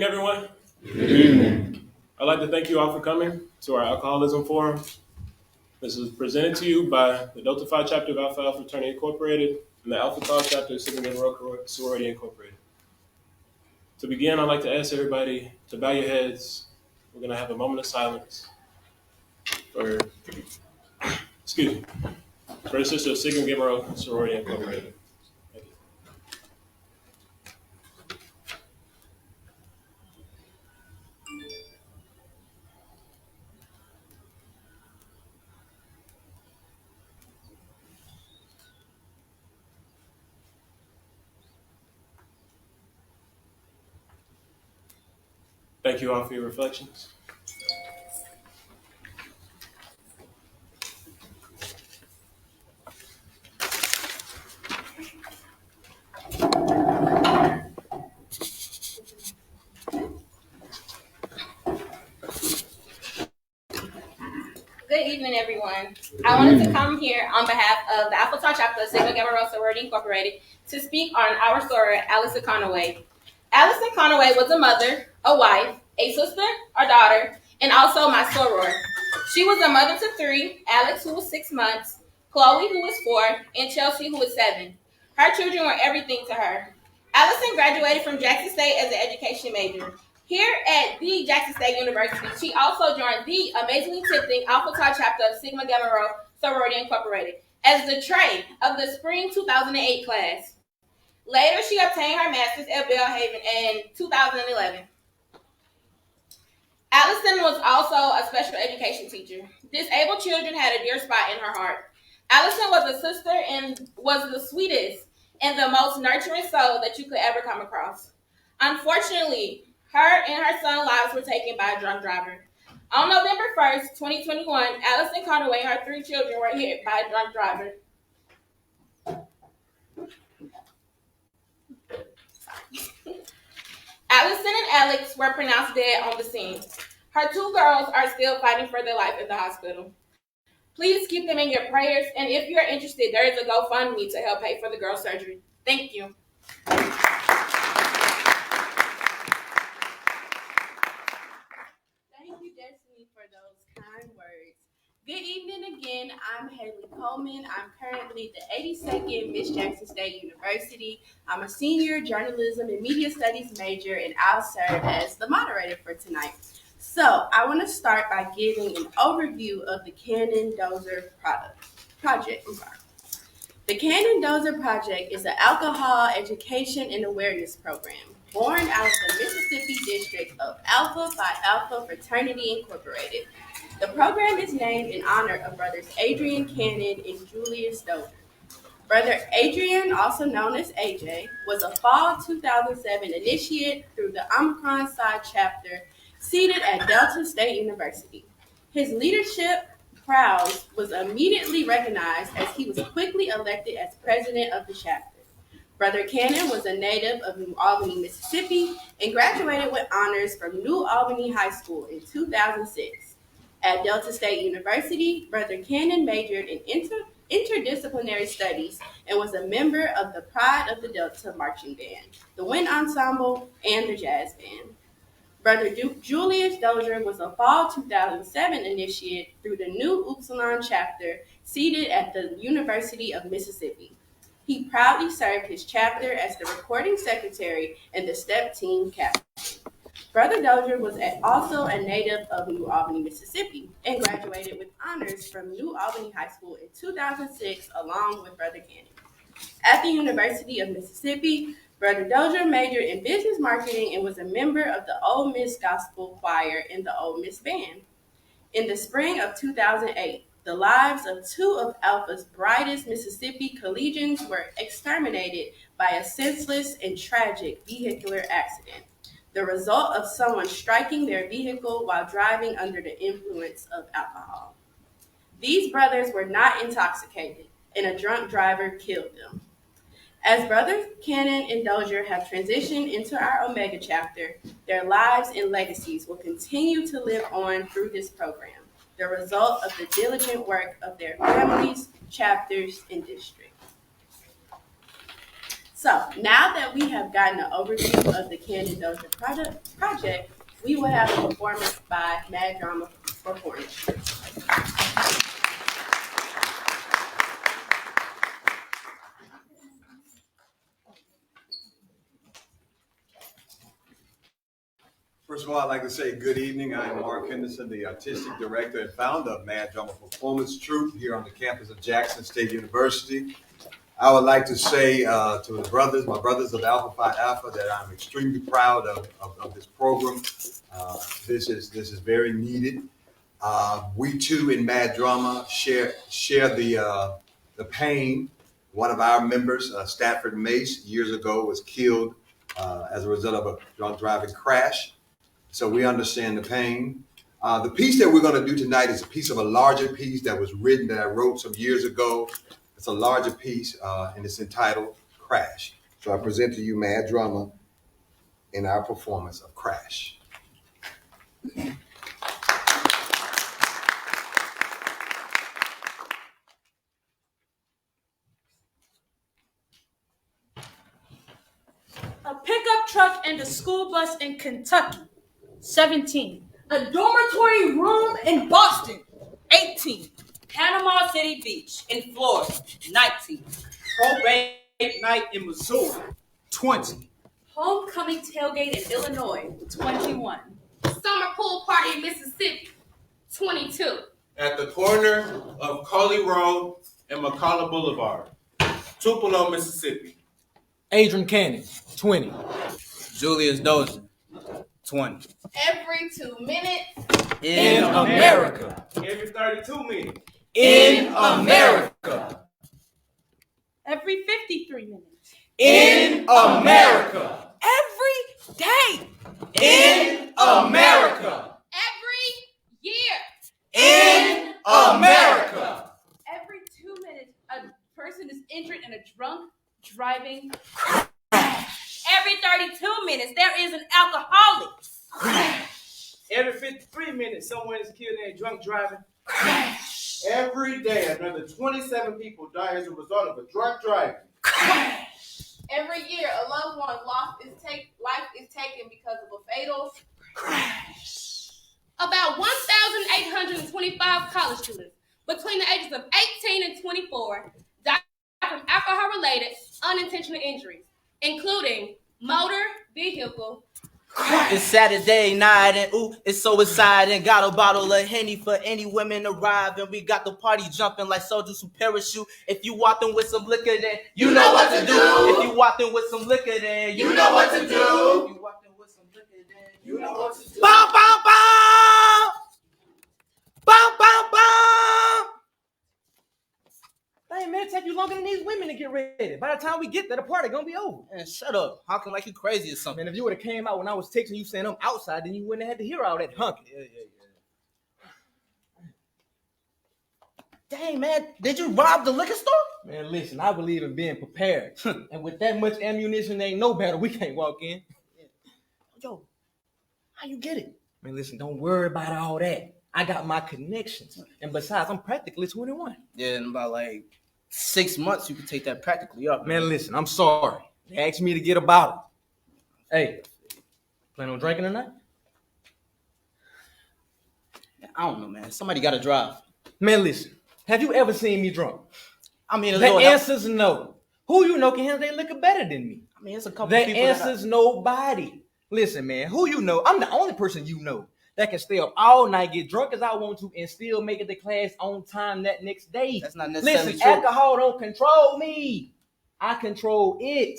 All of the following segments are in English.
everyone. I'd like to thank you all for coming to our Alcoholism Forum. This is presented to you by the Delta Phi chapter of Alpha Alpha Fraternity Incorporated and the Alpha Tau chapter of Sigma Gamma Rho Sorority Incorporated. To begin, I'd like to ask everybody to bow your heads. We're going to have a moment of silence for the sister of Sigma Gamma Rho Sorority Incorporated. Thank you. Thank you all for your reflections. Good evening, everyone. I wanted to come here on behalf of the Alpha Tau chapter of Sigma Gamma Rho Sorority Incorporated to speak on our soror, Allison Conaway. Allison Conaway was a mother, a wife, a sister, a daughter, and also my soror. She was a mother to three: Alex, who was 6 months, Chloe, who was 4, and Chelsea, who was 7. Her children were everything to her. Allison graduated from Jackson State as an education major. Here at the Jackson State University, she also joined the amazingly tempting Alpha Tau chapter of Sigma Gamma Rho Sorority Incorporated as the trade of the spring 2008 class. Later, she obtained her master's at Belhaven in 2011. Allison was also a special education teacher. Disabled children had a dear spot in her heart. Allison was a sister and was the sweetest and the most nurturing soul that you could ever come across. Unfortunately, her and her son's lives were taken by a drunk driver. On November 1st, 2021, Allison Conaway and her 3 children were hit by a drunk driver. Allison and Alex were pronounced dead on the scene. Her 2 girls are still fighting for their life in the hospital. Please keep them in your prayers, and if you are interested, there is a GoFundMe to help pay for the girls' surgery. Thank you. Thank you, Destiny, for those kind words. Good evening again. I'm Haley Coleman. I'm currently the 82nd Miss Jackson State University. I'm a senior journalism and media studies major, and I'll serve as the moderator for tonight. So I want to start by giving an overview of the Cannon-Dozier project. The Cannon-Dozier project is an alcohol education and awareness program born out of the Mississippi district of Alpha Phi Alpha Fraternity Incorporated. The program is named in honor of brothers Adrian Cannon and Julius Dozier. Brother Adrian, also known as AJ, was a fall 2007 initiate through the Omicron Psi chapter seated at Delta State University. His leadership prowess was immediately recognized as he was quickly elected as president of the chapter. Brother Cannon was a native of New Albany, Mississippi, and graduated with honors from New Albany High School in 2006. At Delta State University, Brother Cannon majored in interdisciplinary studies and was a member of the Pride of the Delta Marching Band, the Wind Ensemble, and the Jazz Band. Brother Julius Dozier was a fall 2007 initiate through the New Upsilon chapter seated at the University of Mississippi. He proudly served his chapter as the recording secretary and the step team captain. Brother Dozier was also a native of New Albany, Mississippi, and graduated with honors from New Albany High School in 2006 along with Brother Cannon. At the University of Mississippi, Brother Dozier majored in business marketing and was a member of the Ole Miss Gospel Choir and the Ole Miss Band. In the spring of 2008, the lives of 2 of Alpha's brightest Mississippi collegians were exterminated by a senseless and tragic vehicular accident, the result of someone striking their vehicle while driving under the influence of alcohol. These brothers were not intoxicated, and a drunk driver killed them. As Brothers Cannon and Dozier have transitioned into our Omega chapter, their lives and legacies will continue to live on through this program, the result of the diligent work of their families, chapters, and districts. So now that we have gotten an overview of the Cannon-Dozier project, we will have a performance by Mad Drama Performance. First of all, I'd like to say good evening. I am Mark Henderson, the Artistic Director and founder of Mad Drama Performance Troupe here on the campus of Jackson State University. I would like to say to the brothers, my brothers of Alpha Phi Alpha, that I'm extremely proud of this program. This is very needed. We too in Mad Drama share the pain. One of our members, Stafford Mace, years ago was killed as a result of a drunk driving crash. So we understand the pain. The piece that we're going to do tonight is a piece of a larger piece that was written that I wrote some years ago. It's a larger piece and it's entitled Crash. So I present to you Mad Drama in our performance of Crash. A pickup truck and a school bus in Kentucky, 17. A dormitory room in Boston, 18. Panama City Beach in Florida, 19. Probate night in Missouri, 20. Homecoming tailgate in Illinois, 21. Summer pool party in Mississippi, 22. At the corner of Coley Road and McCullough Boulevard, Tupelo, Mississippi. Adrian Cannon, 20. Julius Dozier, 20. Every 2 minutes. In America. Every 32 minutes. In America. Every 53 minutes. In America. Every day. In America. Every year. In America. Every 2 minutes, a person is injured in a drunk driving. Every 32 minutes, there is an alcoholic. Every 53 minutes, someone is killed in a drunk driving. Every day, another 27 people die as a result of a drunk driving. Every year, a loved one life is taken because of a fatal crash. About 1,825 college students between the ages of 18 and 24 died from alcohol-related unintentional injuries, including motor vehicle. It's Saturday night and ooh, it's so exciting. Got a bottle of Henny for any women arriving. We got the party jumping like soldiers who parachute. If you walked in with some liquor, then you know what to do. If you walked in with some liquor, then you know what to do. If you walked in with some liquor, then you know what to do. Bum, bum, bum. Bum, bum, bum. Dang, man, it take you longer than these women to get ready. By the time we get there, the party gonna be over. Man, shut up. Talking like you crazy or something. Man, if you would have came out when I was texting you saying I'm outside, then you wouldn't have had to hear all that hunky. Dang, man, did you rob the liquor store? Man, listen, I believe in being prepared. And with that much ammunition, ain't no battle we can't walk in. Yo, how you get it? Man, listen, don't worry about all that. I got my connections. And besides, I'm practically 21. Yeah, in about like 6 months, you can take that practically up. Man, listen, I'm sorry. They asked me to get a bottle. Hey, plan on drinking tonight? I don't know, man. Somebody got to drive. Man, listen, have you ever seen me drunk? I mean, The answer's no. Who you know can handle their liquor better than me? I mean, it's a couple The people. answer's nobody. Listen, man, who you know? I'm the only person you know that can stay up all night, get drunk as I want to, and still make it to class on time that next day. That's not necessarily Listen, true. alcohol don't control me. I control it.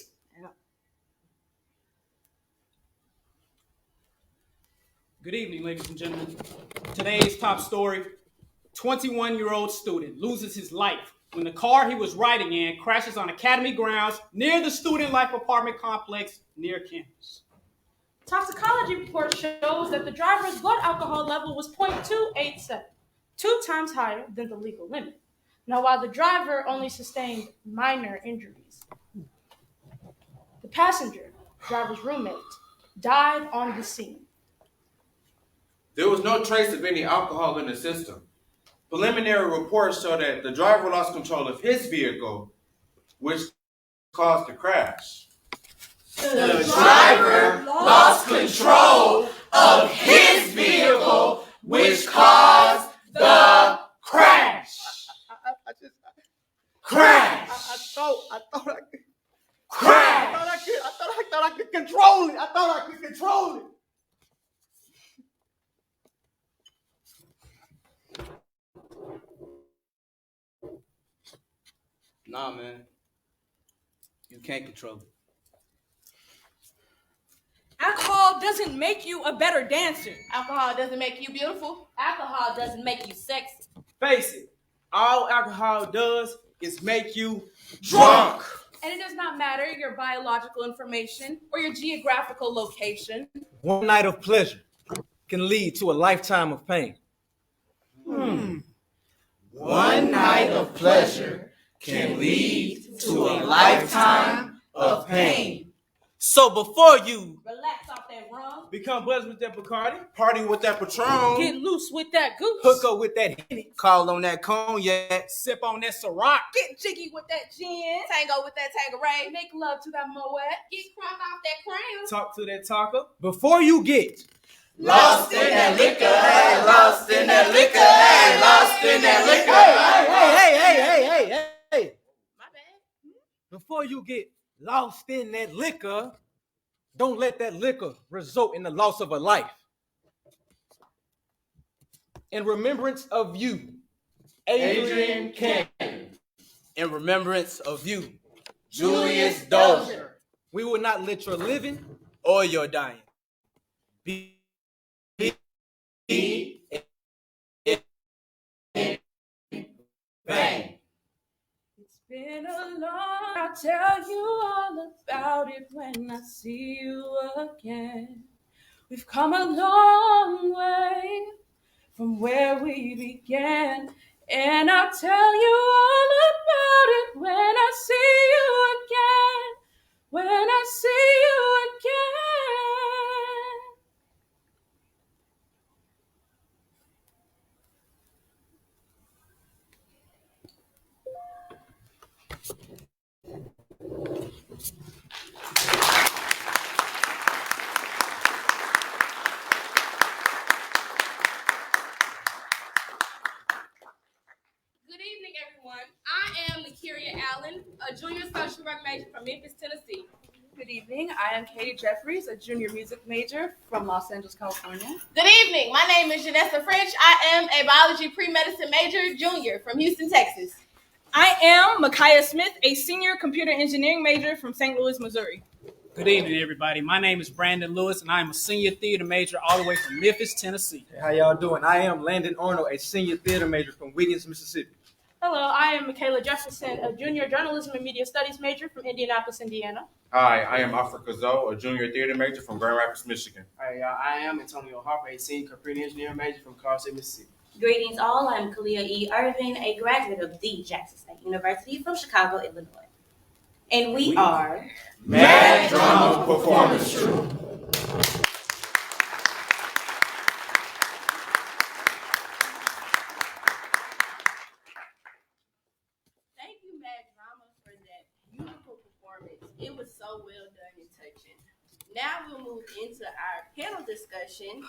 Good evening, ladies and gentlemen. Today's top story, 21-year-old student loses his life when the car he was riding in crashes on Academy grounds near the Student Life apartment complex near campus. Toxicology report shows that the driver's blood alcohol level was 0.287, 2 times higher than the legal limit. Now, while the driver only sustained minor injuries, the passenger, driver's roommate, died on the scene. There was no trace of any alcohol in the system. Preliminary reports show that the driver lost control of his vehicle, which caused the crash? The driver lost control of his vehicle, which caused the crash. Crash. I thought I could Crash. I thought I could control it. I thought I could control it. Nah, man. You can't control it. Alcohol doesn't make you a better dancer. Alcohol doesn't make you beautiful. Alcohol doesn't make you sexy. Face it, all alcohol does is make you Drunk. And it does not matter your biological information or your geographical location. One night of pleasure can lead to a lifetime of pain. One night of pleasure can lead to a lifetime of pain. So before you Relax off that rum. become buzzed with that Bacardi, Party with that Patron. Get loose with that goose. Hook up with that Henny. call on that cognac, sip on that Ciroc, Get jiggy with that gin. Tango with that Tangeray. Make love to that Moet. Get crunk off that crown. talk to that taco. Before you get lost in that liquor, hey, lost in that liquor, hey, lost in that liquor. hey. My bad. Before you get lost in that liquor, don't let that liquor result in the loss of a life. In remembrance of you, Adrian Cannon. In remembrance of you, Julius Dozier, We will not let your living or your dying be vain. It's been a long, I'll tell you all about it when I see you again. We've come a long way from where we began, and I'll tell you all about it when I see you again. When I see you again. Good evening, everyone. I am Lakeria Allen, a junior social work major from Memphis, Tennessee. Good evening. I am Katie Jeffries, a junior music major from Los Angeles, California. Good evening. My name is Janessa French. I am a biology pre-medicine major, junior from Houston, Texas. I am Micaiah Smith, a senior computer engineering major from St. Louis, Missouri. Good evening, everybody. My name is Brandon Lewis, and I am a senior theater major all the way from Memphis, Tennessee. Hey, how y'all doing? I am Landon Arnold, a senior theater major from Wiggins, Mississippi. Hello, I am Michaela Jefferson, a junior journalism and media studies major from Indianapolis, Indiana. Hi, I am Africa Zoe, a junior theater major from Grand Rapids, Michigan. Hi, I am Antonio Harper, a senior computer engineering major from Carl State, Mississippi. Greetings all, I'm Kalia E. Irvin, a graduate of the Jackson State University from Chicago, Illinois. And we are Mad Drama Performance Troupe. Thank you, Mad Drama, for that beautiful performance. It was so well done and touching. Now we'll move into our panel discussion.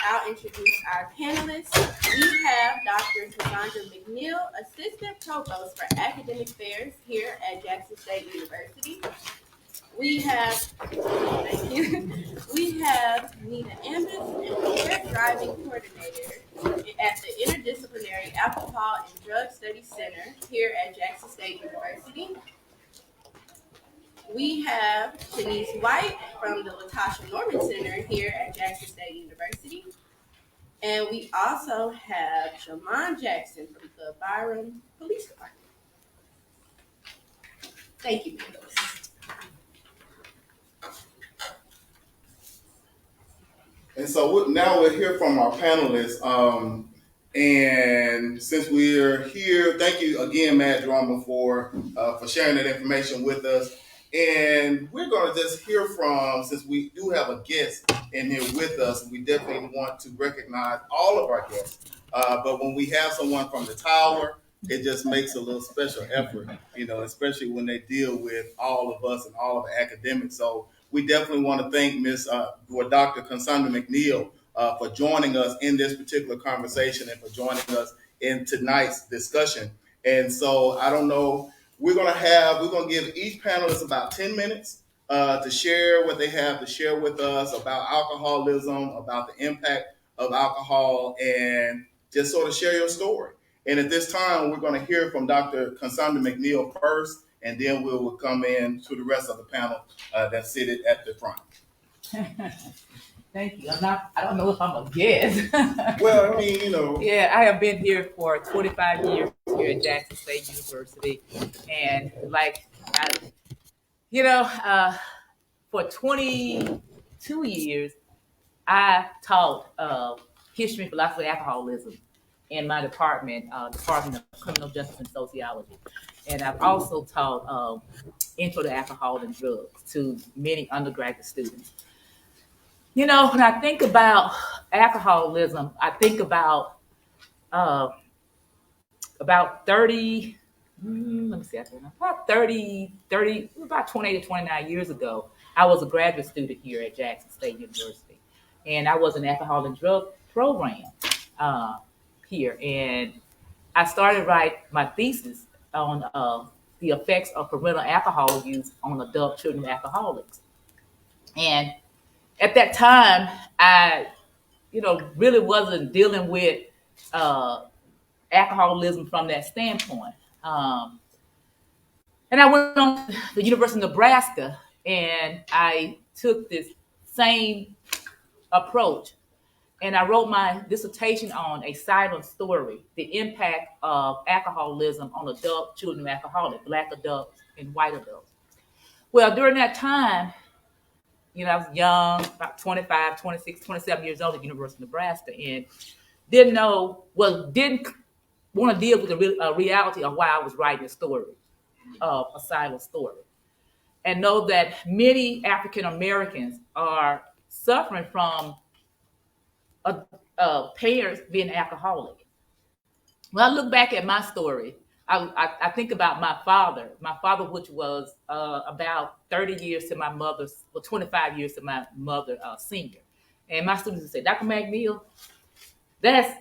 I'll introduce our panelists. We have Dr. Cassandra McNeil, Assistant Provost for Academic Affairs here at Jackson State University. We have, thank you. We have Nina Ambus, Impaired Driving Coordinator at the Interdisciplinary Alcohol and Drug Studies Center here at Jackson State University. We have Shanice White from the Latasha Norman Center here at Jackson State University. And we also have Shaman Jackson from the Byron Police Department. Thank you, panelists. And so now we'll hear from our panelists. And since we're here, thank you again, Mad Drama, for sharing that information with us. And we're going to just hear from, since we do have a guest in here with us, we definitely want to recognize all of our guests. But when we have someone from the tower, it just makes a little special effort, especially when they deal with all of us and all of the academics. So we definitely want to thank or Dr. Cassandra McNeil for joining us in this particular conversation and for joining us in tonight's discussion. And so I don't know, we're gonna give each panelist about 10 minutes to share what they have to share with us about alcoholism, about the impact of alcohol, and just sort of share your story. And at this time, we're going to hear from Dr. Cassandra McNeil first, and then we will come in to the rest of the panel that's seated at the front. Thank you. I don't know if I'm a guest. Well, I mean, Yeah, I have been here for 25 years here at Jackson State University. And for 22 years, I taught history and philosophy of alcoholism in my Department of Criminal Justice and Sociology. And I've also taught Intro to Alcohol and Drugs to many undergraduate students. When I think about alcoholism, I think about 30, about 28 to 29 years ago, I was a graduate student here at Jackson State University. And I was in alcohol and drug program here. And I started writing my thesis on the effects of parental alcohol use on adult children of alcoholics. And at that time, I, really wasn't dealing with alcoholism from that standpoint. And I went on to the University of Nebraska, and I took this same approach. And I wrote my dissertation on a silent story, the impact of alcoholism on adult children of alcoholics, Black adults and white adults. Well, during that time, I was young, about 25, 26, 27 years old at the University of Nebraska, and didn't want to deal with the reality of why I was writing a story, a silent story. And know that many African Americans are suffering from parents being alcoholic. When I look back at my story, I think about my father, which was about 30 years to my mother's, 25 years to my mother senior. And my students would say, Dr. McNeil, that's,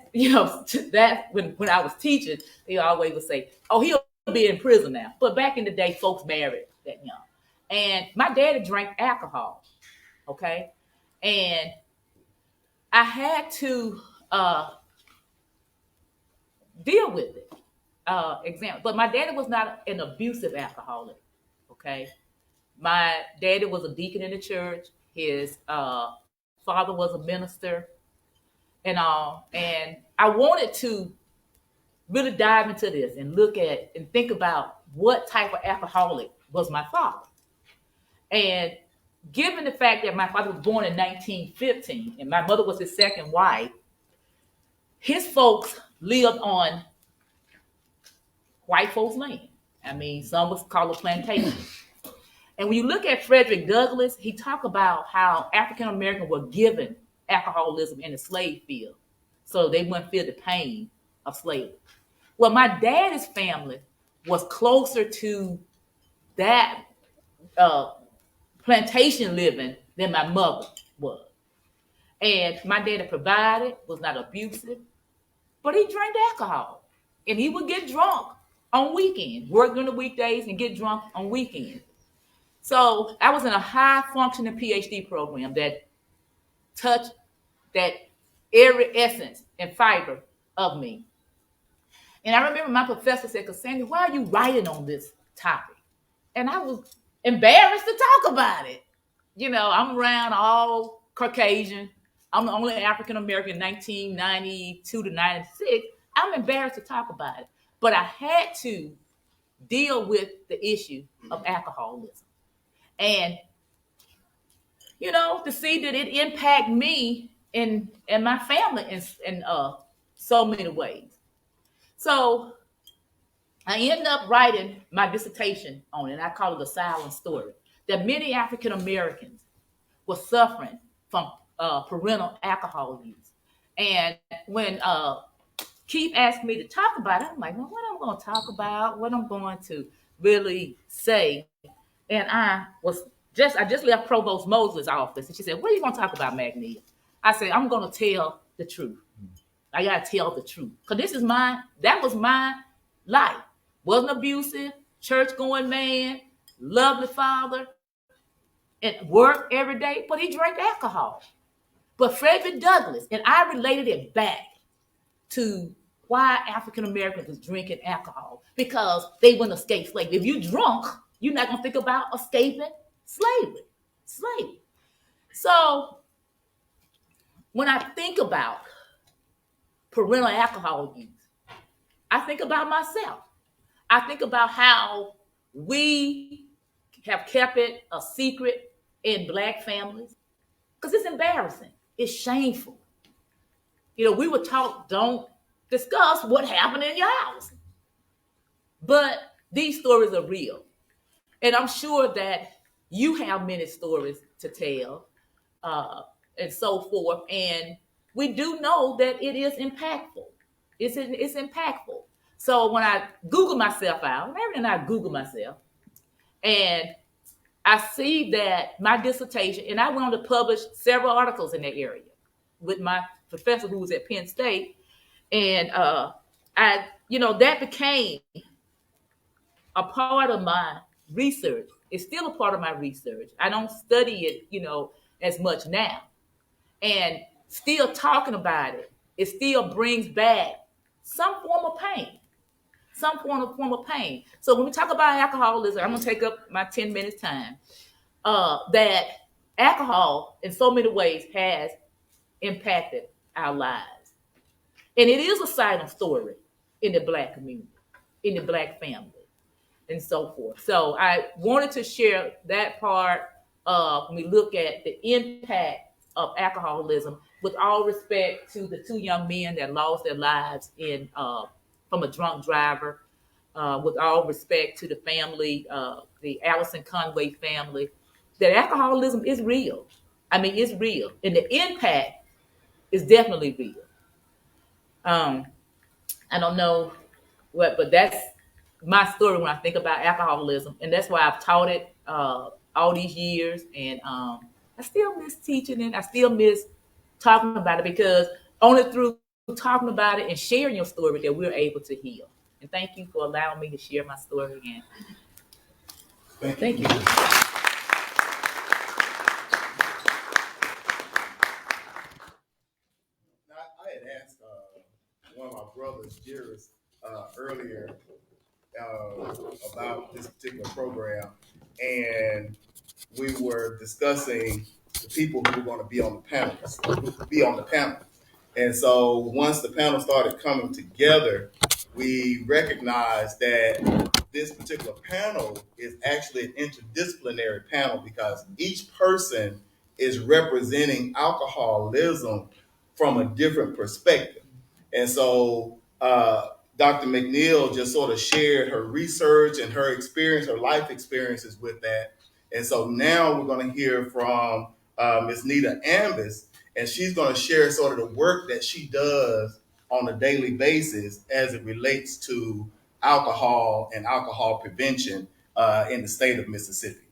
that when I was teaching, they always would say, oh, he'll be in prison now. But back in the day, folks married that young. And my daddy drank alcohol, okay? And I had to deal with it. But my daddy was not an abusive alcoholic, okay? My daddy was a deacon in the church. His father was a minister and all. And I wanted to really dive into this and look at and think about what type of alcoholic was my father. And given the fact that my father was born in 1915 and my mother was his second wife, his folks lived on white folks' land. I mean, some was called a plantation. And when you look at Frederick Douglass, he talked about how African Americans were given alcoholism in the slave field, so they wouldn't feel the pain of slavery. Well, my dad's family was closer to that plantation living than my mother was. And my daddy provided, was not abusive, but he drank alcohol. And he would get drunk on weekends, work during the weekdays and get drunk on weekends. So I was in a high functioning PhD program that touched that every essence and fiber of me. And I remember my professor said, Cassandra, why are you writing on this topic? And I was embarrassed to talk about it. I'm around all Caucasian. I'm the only African American in 1992 to 96. I'm embarrassed to talk about it. But I had to deal with the issue of alcoholism. And, to see that it impacted me and my family in so many ways. So I ended up writing my dissertation on it. I call it a silent story. That many African Americans were suffering from parental alcohol use. And when keep asking me to talk about it. I'm like, well, what I'm going to talk about, what I'm going to really say. And I just left Provost Mosley's office, and she said, what are you going to talk about, Magnesia? I said, I'm going to tell the truth. I got to tell the truth. Because that was my life. Wasn't abusive, church-going man, lovely father, and worked every day, but he drank alcohol. But Frederick Douglass, and I related it back to why African Americans was drinking alcohol, because they wouldn't escape slavery. If you drunk, you're not gonna think about escaping slavery. So when I think about parental alcohol use, I think about myself. I think about how we have kept it a secret in Black families, because it's embarrassing. It's shameful. We were taught, don't discuss what happened in your house. But these stories are real. And I'm sure that you have many stories to tell, and so forth. And we do know that it is impactful. It's impactful. So when I Google myself out, and I Google myself, and I see that my dissertation, and I went on to publish several articles in that area with my professor who was at Penn State. And that became a part of my research. It's still a part of my research. I don't study it, as much now. And still talking about it still brings back some form of pain. Form of pain. So when we talk about alcoholism, I'm gonna take up my 10 minutes time. That alcohol in so many ways has impacted our lives. And it is a silent story in the Black community, in the Black family, and so forth. So I wanted to share that part when we look at the impact of alcoholism, with all respect to the two young men that lost their lives from a drunk driver, with all respect to the family, the Allison Conway family, that alcoholism is real. I mean, it's real. And the impact is definitely real. I don't know but that's my story when I think about alcoholism. And that's why I've taught it all these years. And I still miss teaching it. I still miss talking about it, because only through talking about it and sharing your story that we're able to heal. And thank you for allowing me to share my story again. Thank you. I had asked one of my brothers, Jairus, earlier about this particular program, and we were discussing the people who were going to be on the panel. And so once the panel started coming together, we recognized that this particular panel is actually an interdisciplinary panel, because each person is representing alcoholism from a different perspective. And so Dr. McNeil just sort of shared her research and her experience, her life experiences with that. And so now we're going to hear from Ms. Nita Ambis, and she's going to share sort of the work that she does on a daily basis as it relates to alcohol and alcohol prevention in the state of Mississippi.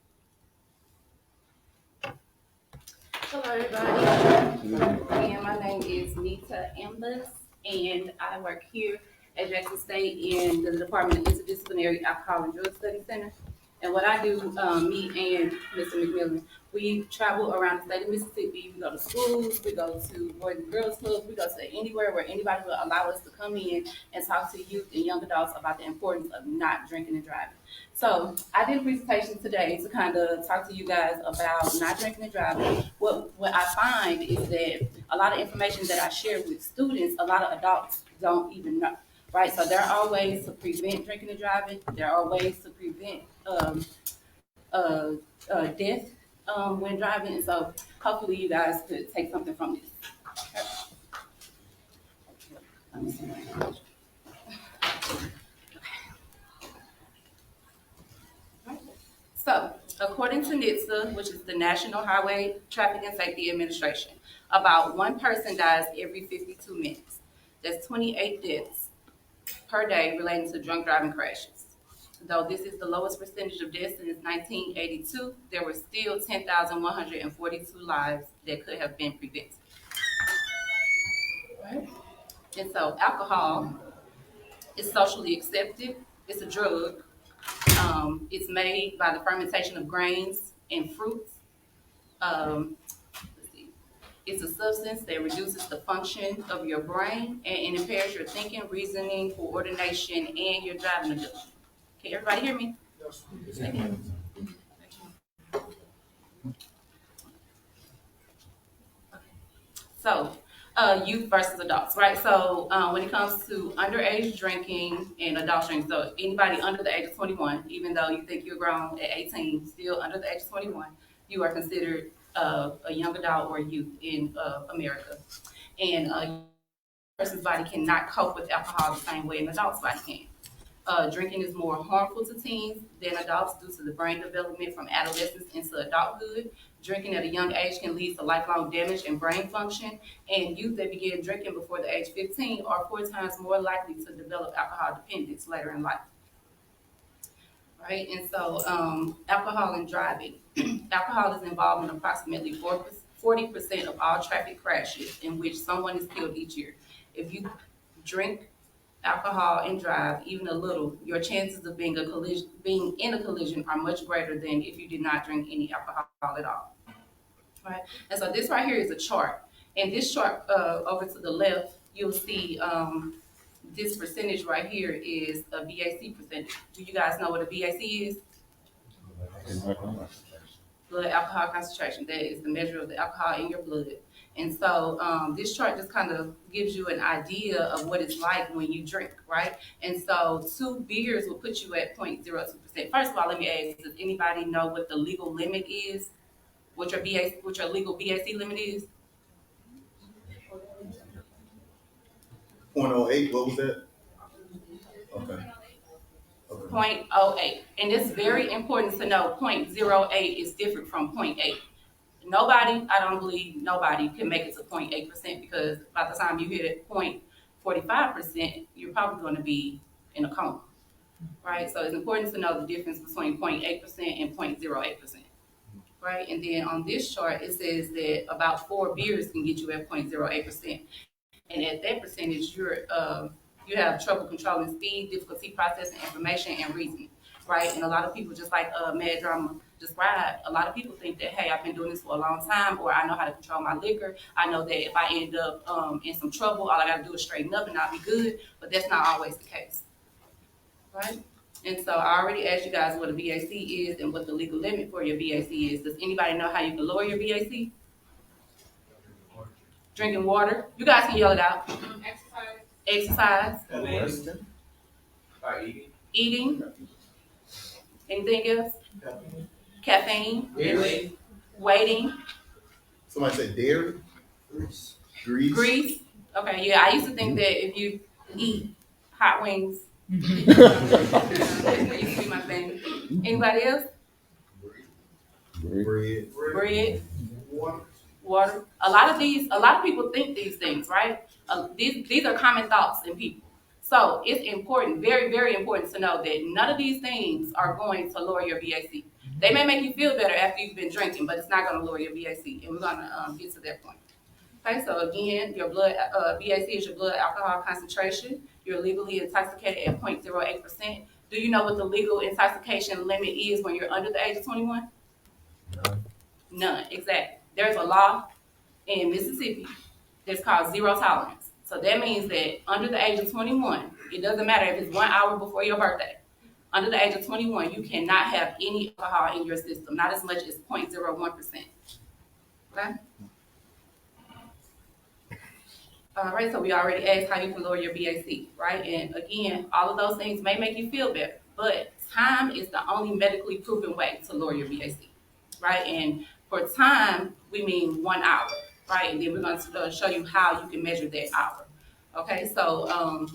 Hello, everybody. And my name is Nita Ambis, and I work here at Jackson State in the Department of Interdisciplinary Alcohol and Drug Study Center. And what I do, me and Mr. McMillan, we travel around the state of Mississippi. We go to schools, we go to Boys and Girls Clubs, we go to anywhere where anybody will allow us to come in and talk to youth and young adults about the importance of not drinking and driving. So I did a presentation today to kind of talk to you guys about not drinking and driving. What I find is that a lot of information that I share with students, a lot of adults don't even know. Right, so there are ways to prevent drinking and driving. There are ways to prevent death when driving. And so hopefully you guys could take something from this. Let me see. So according to NHTSA, which is the National Highway Traffic and Safety Administration, about one person dies every 52 minutes. That's 28 deaths per day relating to drunk driving crashes. Though this is the lowest percentage of deaths since 1982, there were still 10,142 lives that could have been prevented. Right? And so alcohol is socially accepted. It's a drug. It's made by the fermentation of grains and fruits. Um, let's see. It's a substance that reduces the function of your brain and it impairs your thinking, reasoning, coordination, and your driving ability. Can everybody hear me? Yes. So, youth versus adults, right? So, when it comes to underage drinking and adult drinking, so anybody under the age of 21, even though you think you're grown at 18, still under the age of 21, you are considered a young adult or youth in America. And a person's body cannot cope with alcohol the same way an adult's body can. Drinking is more harmful to teens than adults due to the brain development from adolescence into adulthood. Drinking at a young age can lead to lifelong damage in brain function, and youth that begin drinking before the age of 15 are 4 times more likely to develop alcohol dependence later in life. Right, and so alcohol and driving. Alcohol is involved in approximately 40% of all traffic crashes in which someone is killed each year. If you drink alcohol and drive even a little, your chances of being in a collision are much greater than if you did not drink any alcohol at all. Right? And so this right here is a chart. And this chart over to the left, you'll see this percentage right here is a BAC percentage. Do you guys know what a BAC is? Blood alcohol concentration. That is the measure of the alcohol in your blood. And so this chart just kind of gives you an idea of what it's like when you drink, right? And so 2 beers will put you at 0.02%. First of all, let me ask, does anybody know what the legal limit is? What your legal BAC limit is? 0.08, what was that? Okay. 0.08. And it's very important to know 0.08 is different from 0.8. Nobody, I don't believe nobody can make it to 0.8% because by the time you hit it 0.45%, you're probably going to be in a coma, right? So it's important to know the difference between 0.8% and 0.08%, right? And then on this chart, it says that about 4 beers can get you at 0.08%. And at that percentage, you have trouble controlling speed, difficulty processing information, and reasoning, right? And a lot of people, just like Mad Drama described, a lot of people think that, hey, I've been doing this for a long time, or I know how to control my liquor. I know that if I end up in some trouble, all I got to do is straighten up and I'll be good. But that's not always the case, right? And so I already asked you guys what a BAC is and what the legal limit for your BAC is. Does anybody know how you can lower your BAC? Drinking water. You guys can yell it out. Exercise. Eating. Anything else? Caffeine. Waiting. Somebody said dairy? Grease. Okay, yeah, I used to think that if you eat hot wings, that used to be my thing. Anybody else? Bread. Water. A lot of people think these things, right? These are common thoughts in people. So it's important, very, very important to know that none of these things are going to lower your BAC. They may make you feel better after you've been drinking, but it's not going to lower your BAC, and we're going to get to that point. Okay, so again, your blood BAC is your blood alcohol concentration. You're legally intoxicated at 0.08%. Do you know what the legal intoxication limit is when you're under the age of 21? None, exactly. There's a law in Mississippi that's called zero tolerance. So that means that under the age of 21, it doesn't matter if it's 1 hour before your birthday. Under the age of 21, you cannot have any alcohol in your system, not as much as 0.01%. Okay? All right, so we already asked how you can lower your BAC, right? And again, all of those things may make you feel better, but time is the only medically proven way to lower your BAC, right? And for time, we mean 1 hour, right? And then we're going to show you how you can measure that hour. Okay, so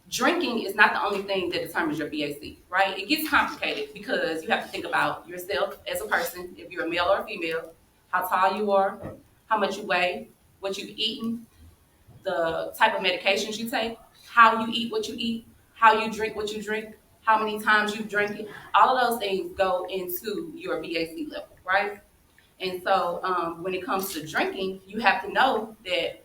drinking is not the only thing that determines your BAC, right? It gets complicated because you have to think about yourself as a person, if you're a male or a female, how tall you are, how much you weigh, what you've eaten, the type of medications you take, how you eat what you eat, how you drink what you drink, how many times you drink it. All of those things go into your BAC level, right? And so when it comes to drinking, you have to know that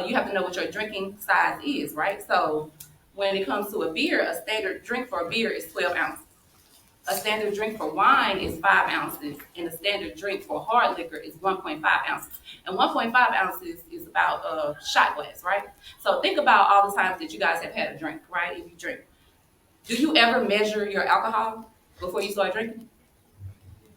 you have to know what your drinking size is, right? So when it comes to a beer, a standard drink for a beer is 12 ounces. A standard drink for wine is 5 ounces, and a standard drink for hard liquor is 1.5 ounces. And 1.5 ounces is about a shot glass, right? So think about all the times that you guys have had a drink, right? If you drink, do you ever measure your alcohol before you start drinking?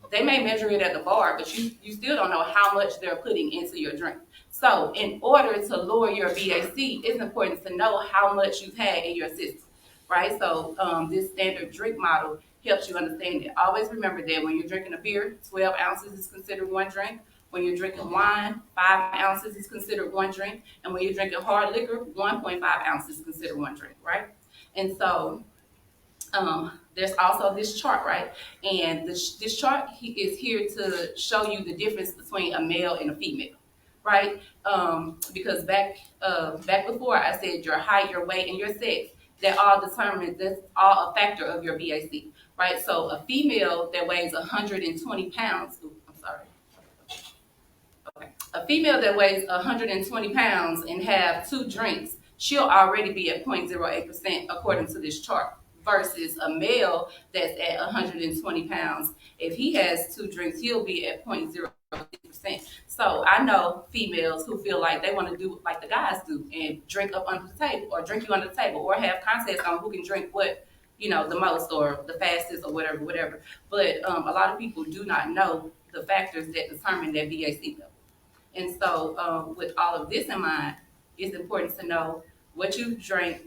They may measure it at the bar, but you still don't know how much they're putting into your drink. So in order to lower your BAC, it's important to know how much you've had in your system, right? So this standard drink model helps you understand it. Always remember that when you're drinking a beer, 12 ounces is considered one drink. When you're drinking wine, 5 ounces is considered one drink. And when you're drinking hard liquor, 1.5 ounces is considered one drink, right? And so there's also this chart, right? And this chart is here to show you the difference between a male and a female, right? Because back before I said your height, your weight, and your sex, that's all a factor of your BAC, right? So a female that weighs 120 pounds, a female that weighs 120 pounds and have 2 drinks, she'll already be at 0.08% according to this chart, versus a male that's at 120 pounds. If he has 2 drinks, he'll be at 0.06%. So I know females who feel like they want to do like the guys do and drink up under the table, or drink you under the table, or have contests on who can drink what, the most or the fastest or whatever. But a lot of people do not know the factors that determine their BAC level. And so with all of this in mind, it's important to know what you drink,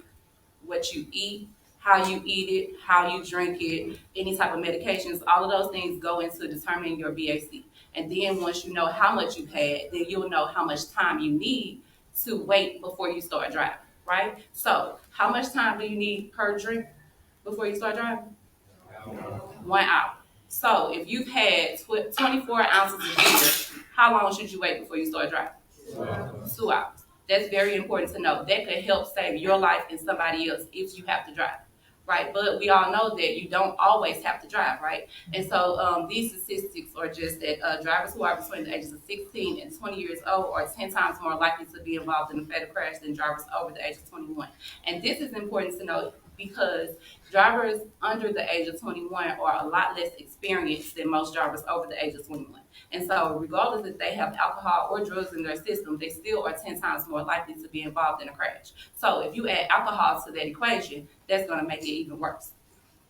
what you eat, how you eat it, how you drink it, any type of medications. All of those things go into determining your BAC. And then once you know how much you've had, then you'll know how much time you need to wait before you start driving, right? So how much time do you need per drink before you start driving? 1 hour. So if you've had 24 ounces of beer, how long should you wait before you start driving? 2 hours. That's very important to know. That could help save your life and somebody else if you have to drive, right? But we all know that you don't always have to drive, right? And so these statistics are just that drivers who are between the ages of 16 and 20 years old are 10 times more likely to be involved in a fatal crash than drivers over the age of 21. And this is important to know because drivers under the age of 21 are a lot less experienced than most drivers over the age of 21. And so regardless if they have alcohol or drugs in their system, they still are 10 times more likely to be involved in a crash. So if you add alcohol to that equation, that's going to make it even worse.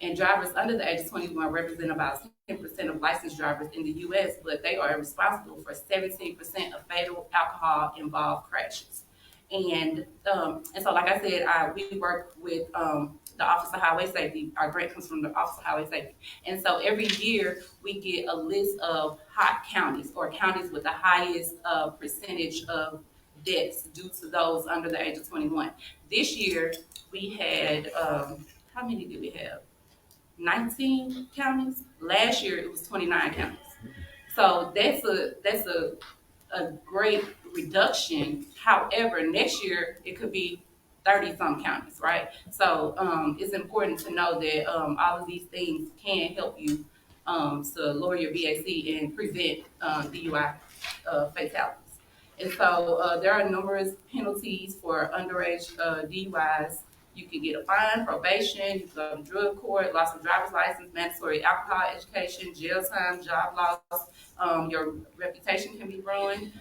And drivers under the age of 21 represent about 10% of licensed drivers in the U.S., but they are responsible for 17% of fatal alcohol-involved crashes. And so, like I said, we work with the Office of Highway Safety. Our grant comes from the Office of Highway Safety. And so every year we get a list of hot counties or counties with the highest percentage of deaths due to those under the age of 21. This year we had, how many did we have? 19 counties. Last year it was 29 counties. So that's a great reduction. However, next year it could be 30 some counties, right? So it's important to know that all of these things can help you to lower your BAC and prevent DUI fatalities. And so there are numerous penalties for underage DUIs. You can get a fine, probation, you can go to drug court, loss of driver's license, mandatory alcohol education, jail time, job loss. Your reputation can be ruined,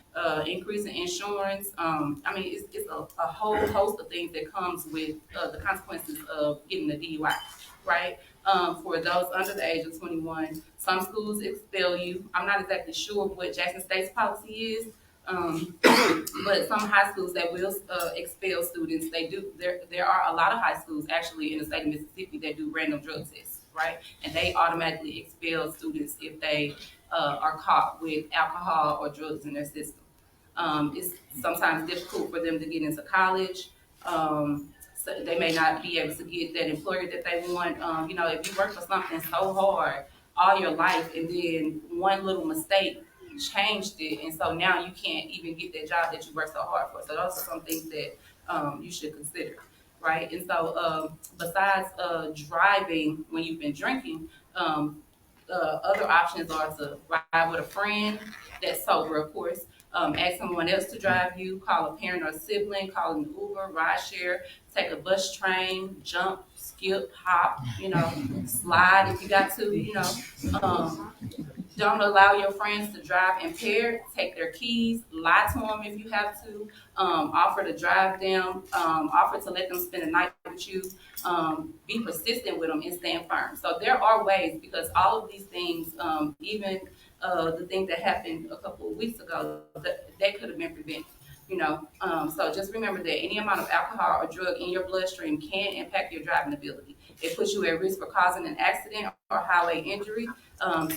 increase in insurance. It's a whole host of things that comes with the consequences of getting a DUI, right? For those under the age of 21, some schools expel you. I'm not exactly sure what Jackson State's policy is. But some high schools that will expel students, they do. There are a lot of high schools actually in the state of Mississippi that do random drug tests, right? And they automatically expel students if they are caught with alcohol or drugs in their system. It's sometimes difficult for them to get into college. So they may not be able to get that employer that they want. If you work for something so hard all your life and then one little mistake changed it, and so now you can't even get that job that you worked so hard for. So those are some things that you should consider, right? And so besides driving when you've been drinking, other options are to ride with a friend that's sober, of course. Ask someone else to drive you, call a parent or sibling, call an Uber, ride share, take a bus, train, jump, skip, hop, slide if you got to, don't allow your friends to drive impaired. Take their keys. Lie to them if you have to. Offer to drive them. Offer to let them spend a night with you. Be persistent with them and stand firm. So there are ways, because all of these things, even the thing that happened a couple of weeks ago, that could have been prevented. So just remember that any amount of alcohol or drug in your bloodstream can impact your driving ability. It puts you at risk for causing an accident or highway injury.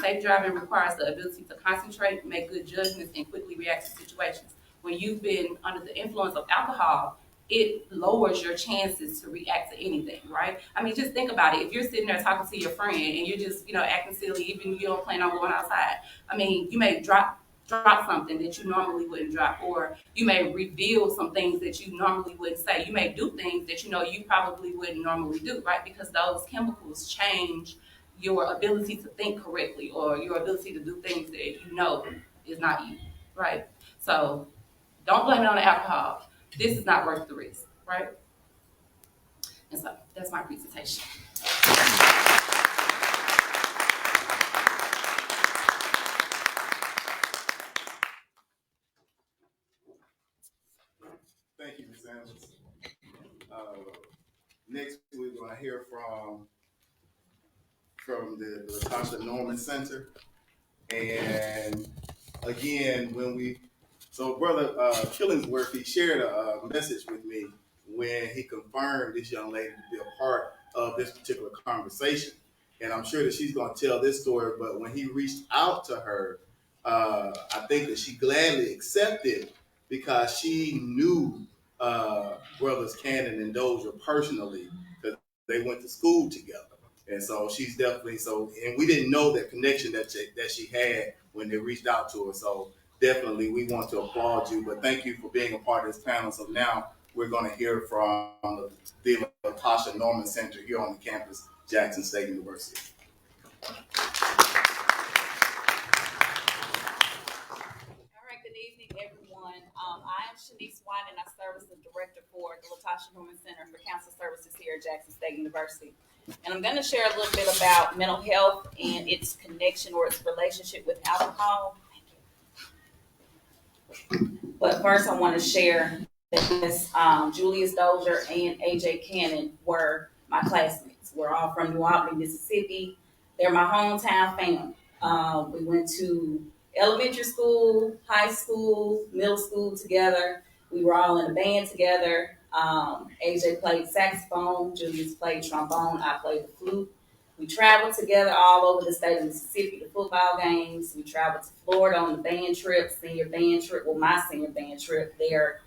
Safe driving requires the ability to concentrate, make good judgments, and quickly react to situations. When you've been under the influence of alcohol, it lowers your chances to react to anything, right? I mean, just think about it. If you're sitting there talking to your friend and you're just, acting silly, even if you don't plan on going outside, I mean, you may drop something that you normally wouldn't drop, or you may reveal some things that you normally wouldn't say. You may do things that you probably wouldn't normally do, right? Because those chemicals change your ability to think correctly, or your ability to do things that is not you, right? So don't blame it on the alcohol. This is not worth the risk, right? And so that's my presentation. Thank you, Ms. Anderson. Next, we're going to hear from the Latasha Norman Center. And again, Brother Killingsworth, he shared a message with me when he confirmed this young lady to be a part of this particular conversation. And I'm sure that she's going to tell this story, but when he reached out to her, I think that she gladly accepted, because she knew brothers Cannon and Dozier personally, because they went to school together. And so she's definitely and we didn't know that connection that she had when they reached out to her. So definitely we want to applaud you, but thank you for being a part of this panel. So now we're going to hear from the Latasha Norman Center here on the campus, Jackson State University. All right, good evening, everyone. I am Shanice White, and I serve as the director for the Latasha Norman Center for Counselor Services here at Jackson State University. And I'm going to share a little bit about mental health and its connection or its relationship with alcohol. But first, I want to share that Julius Dozier and AJ Cannon were my classmates. We're all from New Albany, Mississippi. They're my hometown family. We went to elementary school, high school, middle school together. We were all in a band together. AJ played saxophone, Julius played trombone, I played the flute. We traveled together all over the state of Mississippi to football games. We traveled to Florida on the band trip, my senior band trip their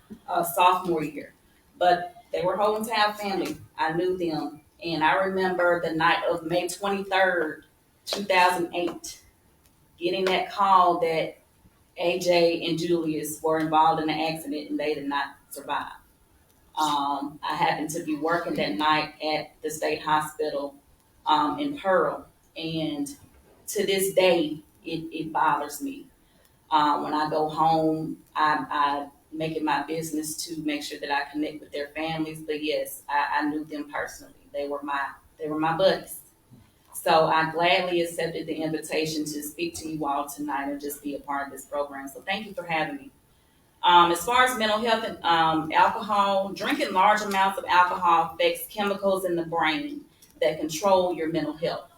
sophomore year. But they were hometown family. I knew them. And I remember the night of May 23rd, 2008, getting that call that AJ and Julius were involved in an accident and they did not survive. I happened to be working that night at the state hospital in Pearl, and to this day, it bothers me. When I go home, I make it my business to make sure that I connect with their families. But yes, I knew them personally. They were my buddies. So I gladly accepted the invitation to speak to you all tonight and just be a part of this program. So thank you for having me. As far as mental health and alcohol, drinking large amounts of alcohol affects chemicals in the brain that control your mental health.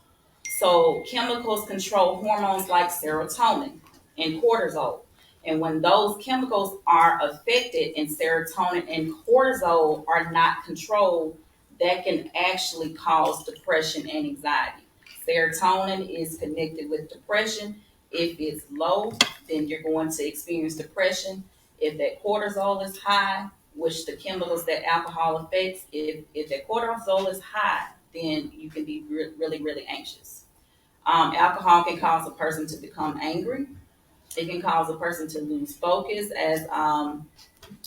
So chemicals control hormones like serotonin and cortisol. And when those chemicals are affected and serotonin and cortisol are not controlled, that can actually cause depression and anxiety. Serotonin is connected with depression. If it's low, then you're going to experience depression. If that cortisol is high, which the chemicals that alcohol affects, if that cortisol is high, then you can be really, really anxious. Alcohol can cause a person to become angry, It can cause a person to lose focus, as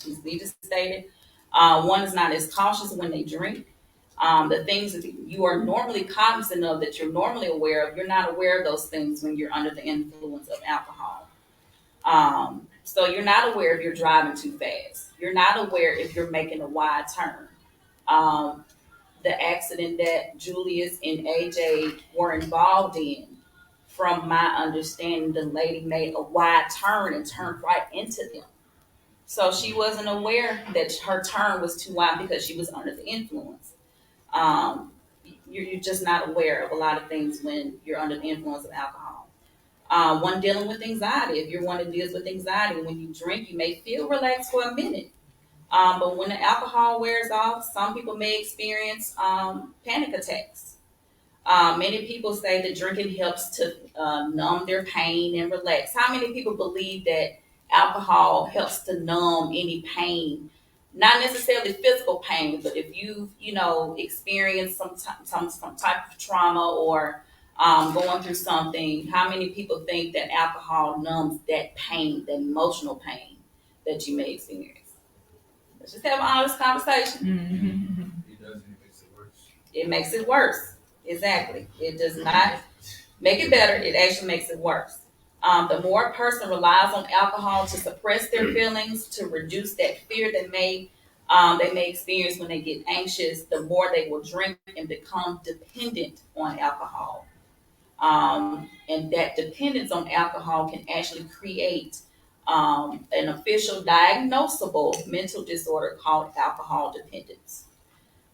Ms. Nita stated. One is not as cautious when they drink. The things that you are normally cognizant of, that you're normally aware of, you're not aware of those things when you're under the influence of alcohol. So you're not aware if you're driving too fast. You're not aware if you're making a wide turn. The accident that Julius and AJ were involved in, from my understanding, the lady made a wide turn and turned right into them. So she wasn't aware that her turn was too wide because she was under the influence. You're just not aware of a lot of things when you're under the influence of alcohol. One dealing with anxiety. If you're one that deals with anxiety, when you drink, you may feel relaxed for a minute. But when the alcohol wears off, some people may experience panic attacks. Many people say that drinking helps to numb their pain and relax. How many people believe that alcohol helps to numb any pain? Not necessarily physical pain, but if you've, experienced some type of trauma or going through something, how many people think that alcohol numbs that pain, that emotional pain that you may experience? Let's just have an honest conversation. It doesn't. It makes it worse. It makes it worse. Exactly. It does not make it better. It actually makes it worse. The more a person relies on alcohol to suppress their feelings, to reduce that fear they may experience when they get anxious, the more they will drink and become dependent on alcohol. And that dependence on alcohol can actually create an official diagnosable mental disorder called alcohol dependence.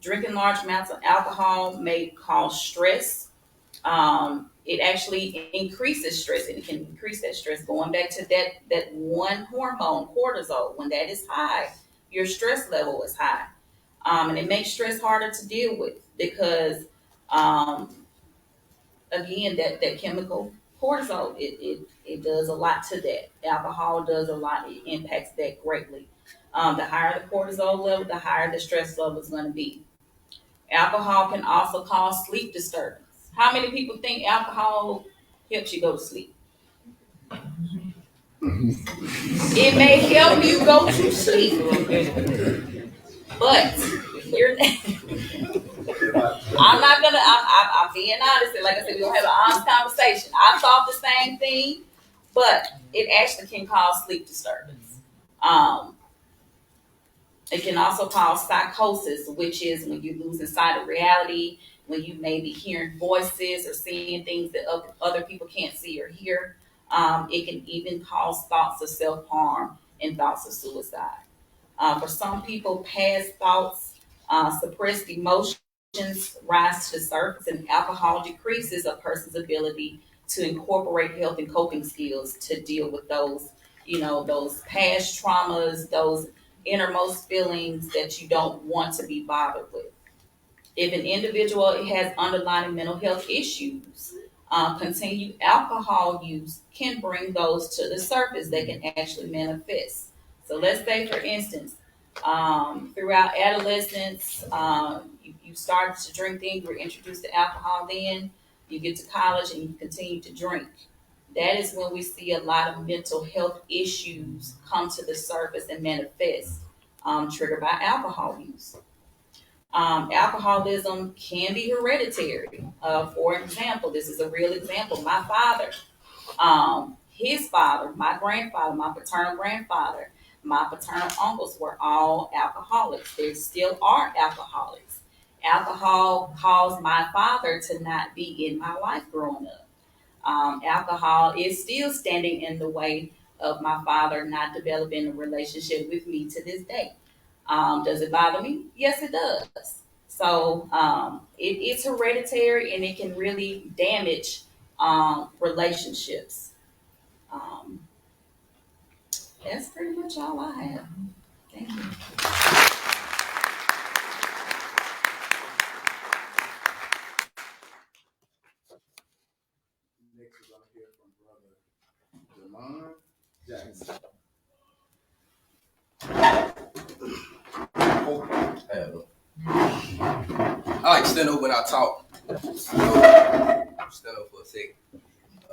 Drinking large amounts of alcohol may cause stress. It actually increases stress, and it can increase that stress. Going back to that one hormone, cortisol, when that is high, your stress level is high. And it makes stress harder to deal with because, again, that chemical cortisol, it does a lot to that. Alcohol does a lot. It impacts that greatly. The higher the cortisol level, the higher the stress level is going to be. Alcohol can also cause sleep disturbance. How many people think alcohol helps you go to sleep? It may help you go to sleep, but I'm being honest. And like I said, we're going to have an honest conversation. I thought the same thing, but it actually can cause sleep disturbance. It can also cause psychosis, which is when you lose sight of reality, when you may be hearing voices or seeing things that other people can't see or hear. It can even cause thoughts of self-harm and thoughts of suicide. For some people, past thoughts, suppressed emotions rise to the surface, and alcohol decreases a person's ability to incorporate health and coping skills to deal with those, those past traumas, those innermost feelings that you don't want to be bothered with. If an individual has underlying mental health issues, continued alcohol use can bring those to the surface. They can actually manifest. So let's say, for instance, throughout adolescence, you started to drink, then you were introduced to alcohol, then you get to college and you continue to drink. That is when we see a lot of mental health issues come to the surface and manifest, triggered by alcohol use. Alcoholism can be hereditary. For example, this is a real example. My father, his father, my grandfather, my paternal grandfather, my paternal uncles were all alcoholics. They still are alcoholics. Alcohol caused my father to not be in my life growing up. Alcohol is still standing in the way of my father not developing a relationship with me to this day. Does it bother me? Yes, it does. So it's hereditary, and it can really damage relationships. That's pretty much all I have. Thank you. Next, we're going to hear from Brother Jamon Jackson. I like to stand up when I talk. Stand up for a second.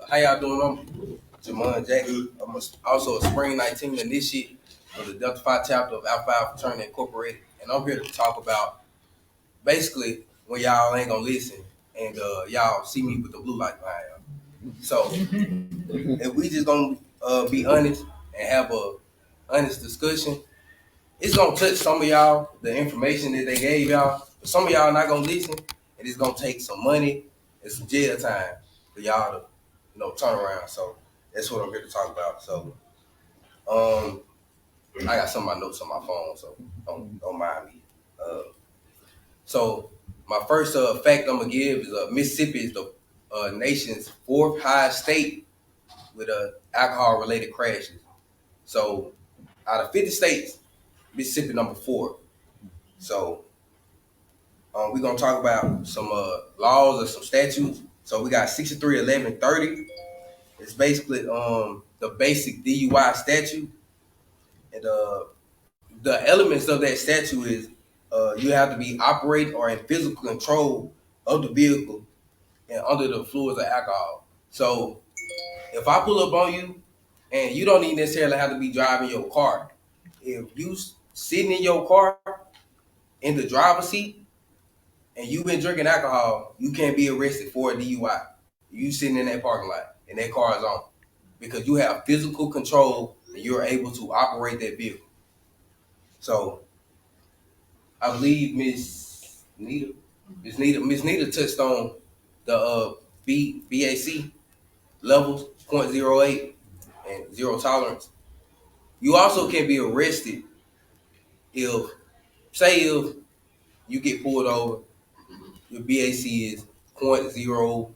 How y'all doing? Jamon Jackson. I'm also a Spring 19 initiate of the Delta Phi chapter of Alpha Alpha Fraternity Incorporated. And I'm here to talk about basically when y'all ain't gonna listen and y'all see me with the blue light behind y'all. So if we just gonna be honest and have a honest discussion, it's gonna touch some of y'all, the information that they gave y'all, but some of y'all not gonna listen, and it's gonna take some money and some jail time for y'all to, turn around. So that's what I'm here to talk about. So I got some of my notes on my phone, so don't mind me. So my first fact I'm gonna give is Mississippi is the nation's fourth highest state with alcohol-related crashes. So out of 50 states, Mississippi number 4. So we're gonna talk about some laws or some statutes. So we got 631130. It's basically the basic DUI statute, and the elements of that statute is you have to be operating or in physical control of the vehicle and under the influence of alcohol. So if I pull up on you, and you don't even necessarily have to be driving your car. If you sitting in your car in the driver's seat and you've been drinking alcohol, you can't be arrested for a DUI. You sitting in that parking lot and that car is on because you have physical control and you're able to operate that vehicle. So I believe Miss Nita touched on the BAC levels, 0.08 and zero tolerance. You also can be arrested if you get pulled over, your BAC is 0.0,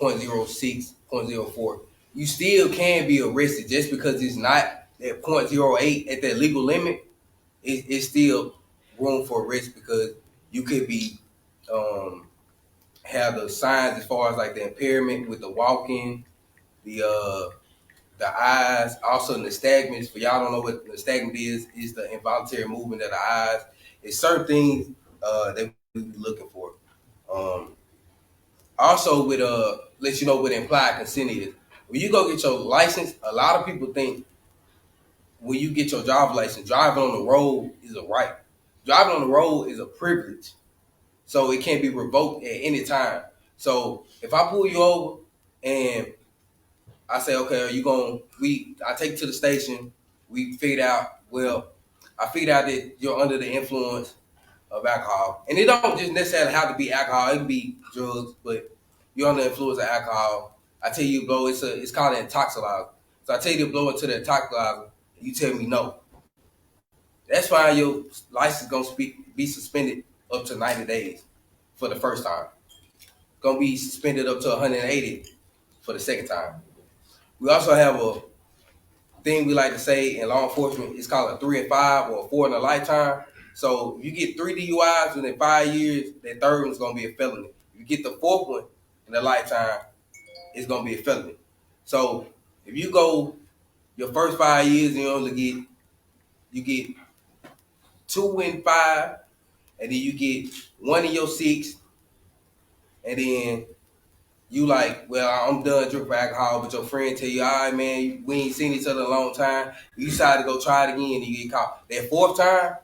0.06, 0.04. You still can be arrested just because it's not at 0.08 at that legal limit. It's still room for arrest because you could be have the signs as far as like the impairment with the walking, the eyes, also nystagmus. For y'all don't know what nystagmus is the involuntary movement of the eyes. It's certain things that we be looking for. Also with let you know what implied consent is. When you go get your license, a lot of people think when you get your driver's license, driving on the road is a right. Driving on the road is a privilege. So it can't be revoked at any time. So if I pull you over and I say, okay, are you I take you to the station, we figured out that you're under the influence of alcohol. And it don't just necessarily have to be alcohol, it can be drugs, but you're under the influence of alcohol. I tell you to blow, it's called an intoxilizer. So I tell you to blow into the intoxilizer, and you tell me no. That's fine, your license is gonna be suspended up to 90 days for the first time. Gonna be suspended up to 180 for the second time. We also have a thing we like to say in law enforcement. It's called a 3 and 5 or a 4 in a lifetime. So if you get 3 DUIs within 5 years, that third one's gonna be a felony. If you get the 4th one in a lifetime, it's gonna be a felony. So if you go your first 5 years and you get 2 in 5, and then you get 1 in your 6, and then you like, well, I'm done drinking for alcohol, but your friend tell you, all right, man, we ain't seen each other in a long time. You decide to go try it again and you get caught. That 4th time,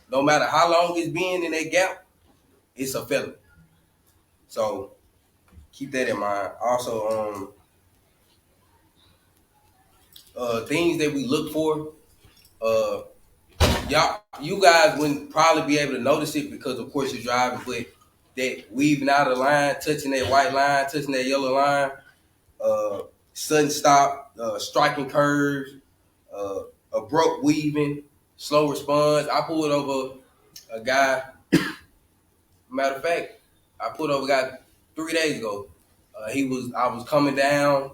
no matter how long it's been in that gap, it's a felony. So keep that in mind. Also, things that we look for, you guys wouldn't probably be able to notice it because of course you're driving, but that weaving out of the line, touching that white line, touching that yellow line, sudden stop, striking curves, abrupt weaving, slow response. I pulled over a guy. Matter of fact, I pulled over a guy 3 days ago. I was coming down.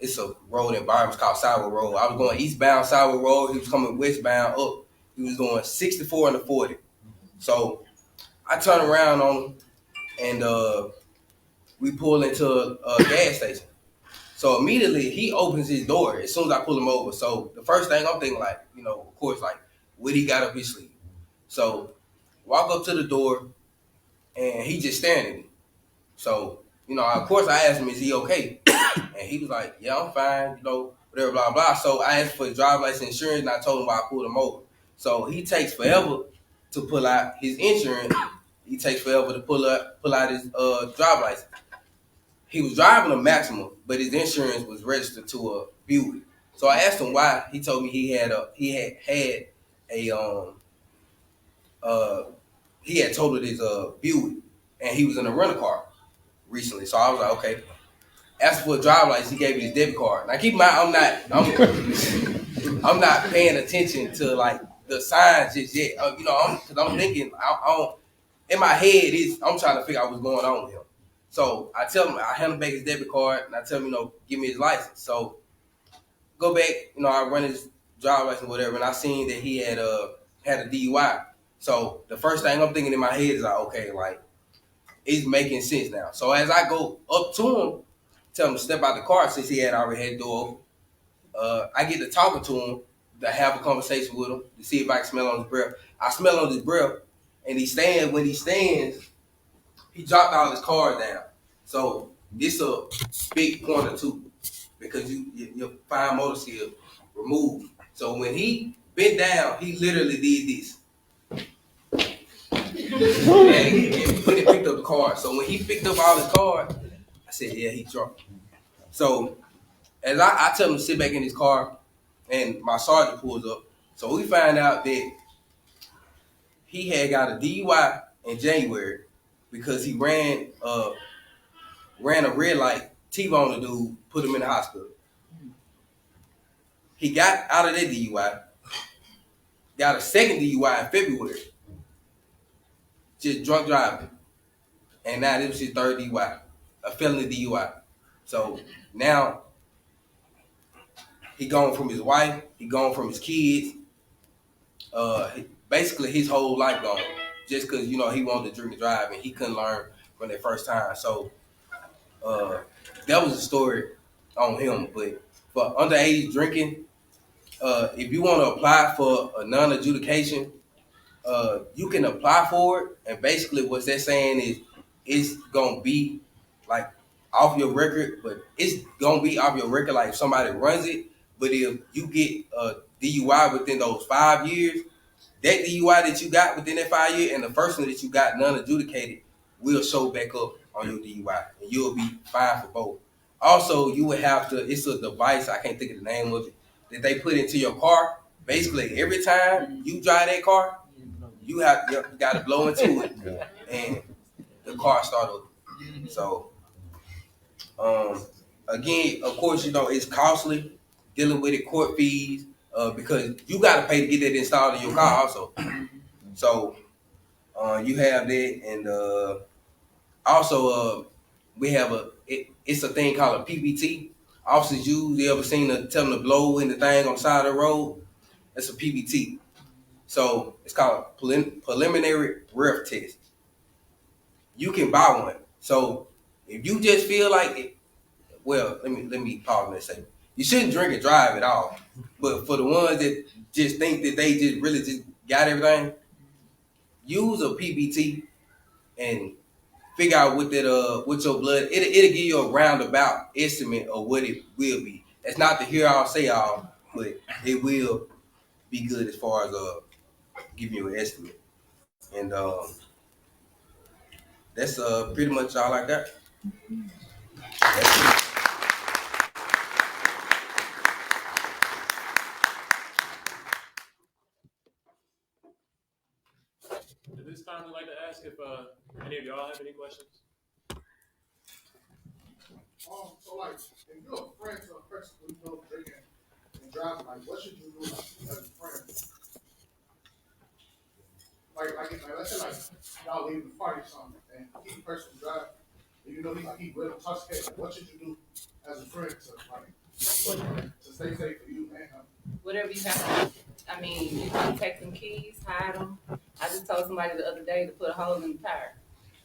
It's a road environment. It's called Sour Road. I was going eastbound Sour Road. He was coming westbound up. He was going 64 and a 40. So I turned around on him and we pull into a gas station. So immediately he opens his door as soon as I pull him over. So the first thing I'm thinking, like, of course, like, what he got up his sleeve. So walk up to the door and he just staring at me. So, of course I asked him, is he okay? And he was like, yeah, I'm fine, whatever, blah, blah. So I asked for his driver's license insurance, and I told him why I pulled him over. So he takes forever to pull out his insurance. He takes forever to pull out his driver's license. He was driving a Maxima, but his insurance was registered to a Buick. So I asked him why. He told me he had totaled his Buick, and he was in a rental car recently. So I was like, okay. Asked for a driver's license. He gave me his debit card. Now keep in mind, I'm not paying attention to like the signs just yet. Because I'm thinking, in my head, I'm trying to figure out what's going on with him. So I tell him, I hand him back his debit card, and I tell him, give me his license. So go back, I run his driver's license, whatever, and I seen that he had a DUI. So the first thing I'm thinking in my head is like, okay, like it's making sense now. So as I go up to him, tell him to step out the car since he had already had the door open. I get to talking to him, to have a conversation with him, to see if I can smell on his breath. I smell on his breath, and when he stands, he dropped all his cards down. So this a big pointer too, because your fine motor skill removed. So when he bent down, he literally did this. And he picked up the card. So when he picked up all his cards, I said, yeah, he drunk. So as I tell him to sit back in his car, and my sergeant pulls up. So we find out that he had got a DUI in January because he ran a red light, T-boned a dude, put him in the hospital. He got out of that DUI, got a second DUI in February, just drunk driving. And now this was his third DUI, a felony DUI. So now he gone from his wife, he gone from his kids. Basically his whole life gone, just because he wanted to drink and drive and he couldn't learn from that first time. So that was the story on him. But for underage drinking, if you want to apply for a non-adjudication, you can apply for it. And basically what they're saying is it's gonna be like off your record, but it's gonna be off your record like if somebody runs it. But if you get a DUI within those 5 years, that DUI that you got within that 5 years and the first one that you got non-adjudicated will show back up on your DUI, and you'll be fine for both. Also, you would have to, it's a device, I can't think of the name of it, that they put into your car. Basically, every time you drive that car, you got to blow into it, and the car start up. So, again, of course, it's costly dealing with it, court fees, because you got to pay to get that installed in your car also. So you have that, and also we have it's a thing called a PBT. Officers use. You ever seen tell them to blow in the thing on the side of the road? That's a PBT. So it's called preliminary breath test. You can buy one. So if you just feel like it, well, let me pause and say, you shouldn't drink and drive at all. But for the ones that just think that they just really just got everything, use a PBT and figure out with your blood. It'll give you a roundabout estimate of what it will be. It's not the hear all say all, but it will be good as far as giving you an estimate. And that's pretty much all I got. At this time, we'd like to ask if any of y'all have any questions. So like, if you're a friend to a person who's drinking and driving, like, what should you do as a friend? Like let's say like y'all leave the party or something, and the person driving, and he really intoxicated. Like, what should you do as a friend to stay safe for you and him? Whatever you have to do. I mean, you can take them keys, hide them. I just told somebody the other day to put a hole in the tire.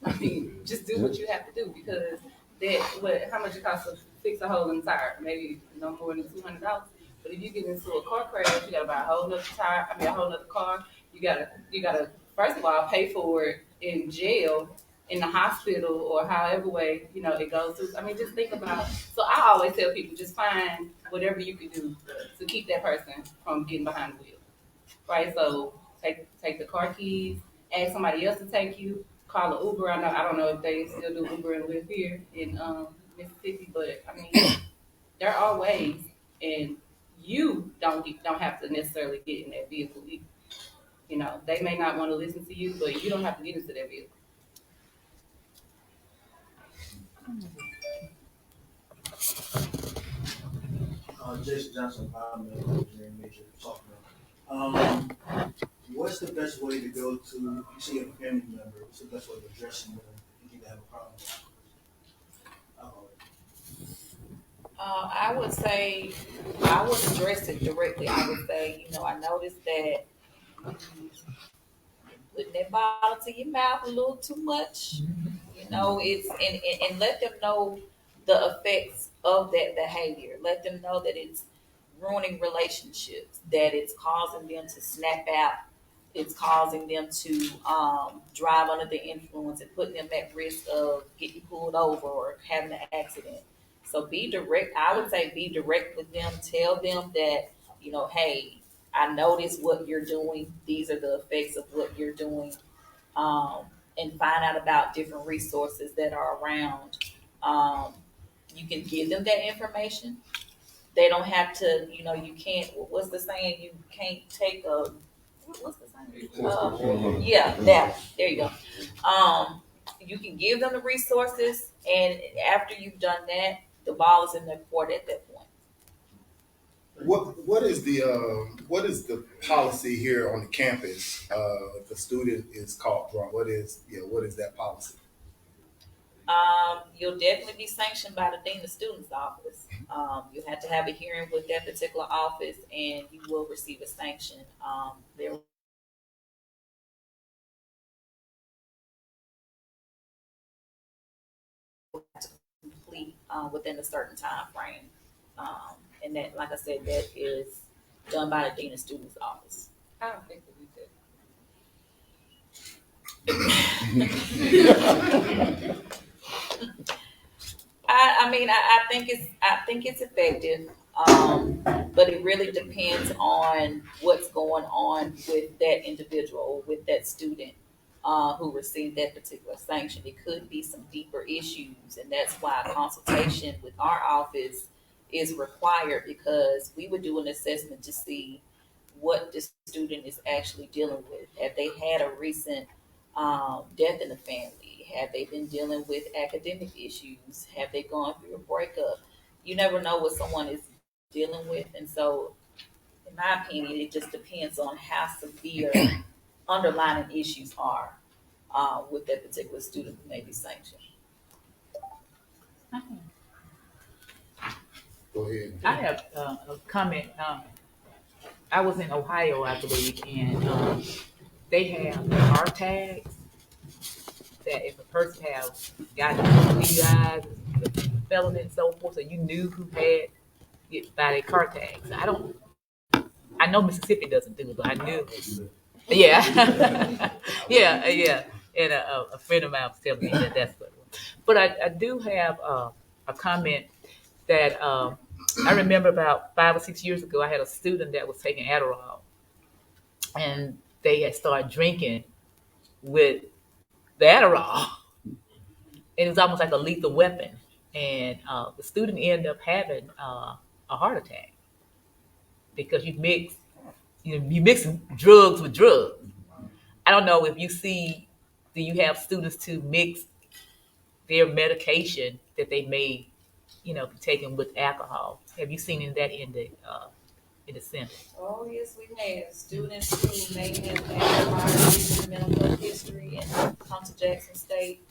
I mean, just do what you have to do, because how much it costs to fix a hole in the tire? Maybe no more than $200. But if you get into a car crash, you gotta buy a whole nother a whole nother car. You gotta first of all pay for it in jail, in the hospital or however way, it goes through. I mean, just think about, so I always tell people, just find whatever you can do to keep that person from getting behind the wheel, right? So take the car keys, ask somebody else to take you, call an Uber. I don't know if they still do Uber and live here in Mississippi, but I mean, there are ways, and you don't have to necessarily get in that vehicle. They may not want to listen to you, but you don't have to get into that vehicle. Jason Johnson, bioengineering major, sophomore. What's the best way to go to, you see a family member, what's the best way to address them if you have a problem? I would say I would address it directly. I would say, I noticed that putting that bottle to your mouth a little too much. It's and let them know the effects of that behavior. Let them know that it's ruining relationships, that it's causing them to snap out, it's causing them to drive under the influence and putting them at risk of getting pulled over or having an accident. So be direct. I would say be direct with them. Tell them that, hey, I notice what you're doing. These are the effects of what you're doing. And find out about different resources that are around. You can give them that information. They don't have to, you can't, what's the saying? You can't take a, what's the saying? Yeah, that, there you go. You can give them the resources, and after you've done that, the ball is in their court at that point. What is the policy here on the campus if a student is caught drunk? What is that policy? You'll definitely be sanctioned by the dean of students office. You'll have to have a hearing with that particular office, and you will receive a sanction. There to complete within a certain time frame, and that, like I said, that is done by the dean of students office. I don't think that we did. I think it's effective, but it really depends on what's going on with that individual, with that student who received that particular sanction. It could be some deeper issues, and that's why a consultation with our office is required, because we would do an assessment to see what the student is actually dealing with. Have they had a recent death in the family? Have they been dealing with academic issues? Have they gone through a breakup? You never know what someone is dealing with. And so, in my opinion, it just depends on how severe underlying issues are with that particular student who may be sanctioned. Go ahead. I have a comment. I was in Ohio, I believe, and they have car tags that if a person has gotten DUIs, felony, and so forth, so you knew who had it by their car tags. I know Mississippi doesn't do it, but I knew. Yeah, yeah. And a friend of mine was telling me that that's what it was. But I do have a comment that I remember about 5 or 6 years ago, I had a student that was taking Adderall, and they had started drinking with the Adderall. And it was almost like a lethal weapon. And the student ended up having a heart attack because you mix drugs with drugs. I don't know if do you have students to mix their medication that they may, be taken with alcohol? Have you seen that in the center? Oh, yes, we've had students who may have had prior mental health history and come to Jackson State,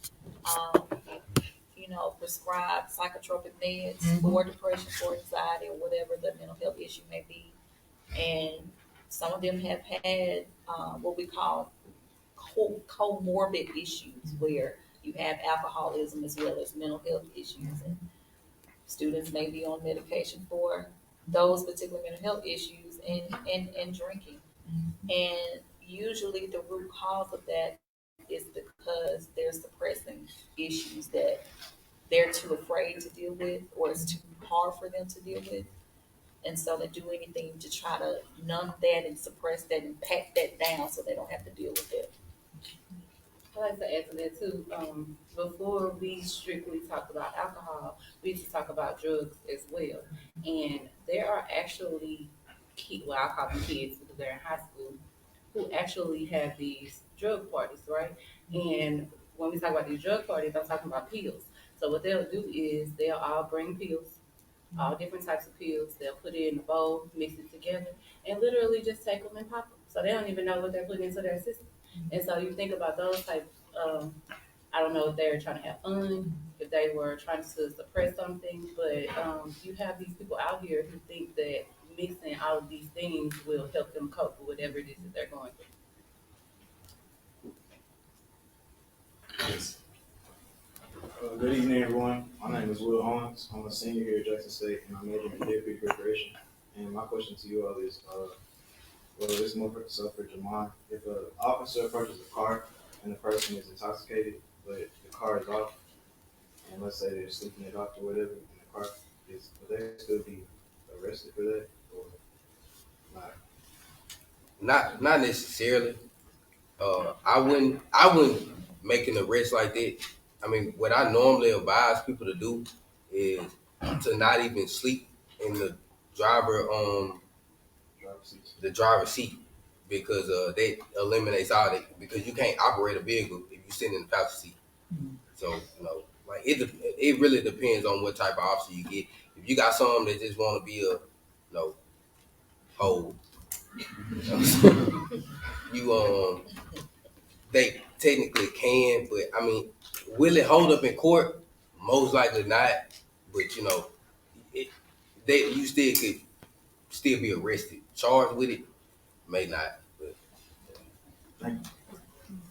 prescribed psychotropic meds for depression, for anxiety, or whatever the mental health issue may be. And some of them have had what we call comorbid issues, where you have alcoholism as well as mental health issues. And students may be on medication for those particular mental health issues and drinking. And usually the root cause of that is because they're suppressing issues that they're too afraid to deal with, or it's too hard for them to deal with. And so they do anything to try to numb that and suppress that and pack that down so they don't have to deal with it. I like to add to that too. Before we strictly talk about alcohol, we used to talk about drugs as well. And there are actually well, I call them kids because they're in high school, who actually have these drug parties, right? And when we talk about these drug parties, I'm talking about pills. So what they'll do is they'll all bring pills, all different types of pills. They'll put it in a bowl, mix it together, and literally just take them and pop them. So they don't even know what they're putting into their system. And so you think about those types. I don't know if they were trying to have fun, if they were trying to suppress something, but you have these people out here who think that mixing all of these things will help them cope with whatever it is that they're going through. Good evening, everyone. My name is Will Owens. I'm a senior here at Jackson State, and I'm majoring in therapy preparation. And my question to you all is, well, it's more so for Jamon. If an officer approaches a car and the person is intoxicated, but the car is off, and let's say they're sleeping it off or whatever, and the car is, would they still be arrested for that, or not? Not necessarily. I wouldn't make an arrest like that. I mean, what I normally advise people to do is to not even sleep in the driver's seat, because that eliminates all that, because you can't operate a vehicle if you're sitting in the passenger seat. So, like it really depends on what type of officer you get. If you got someone that just want to be a whole, you they technically can, but I mean, will it hold up in court? Most likely not. But you still could be arrested, charged with it, may not. But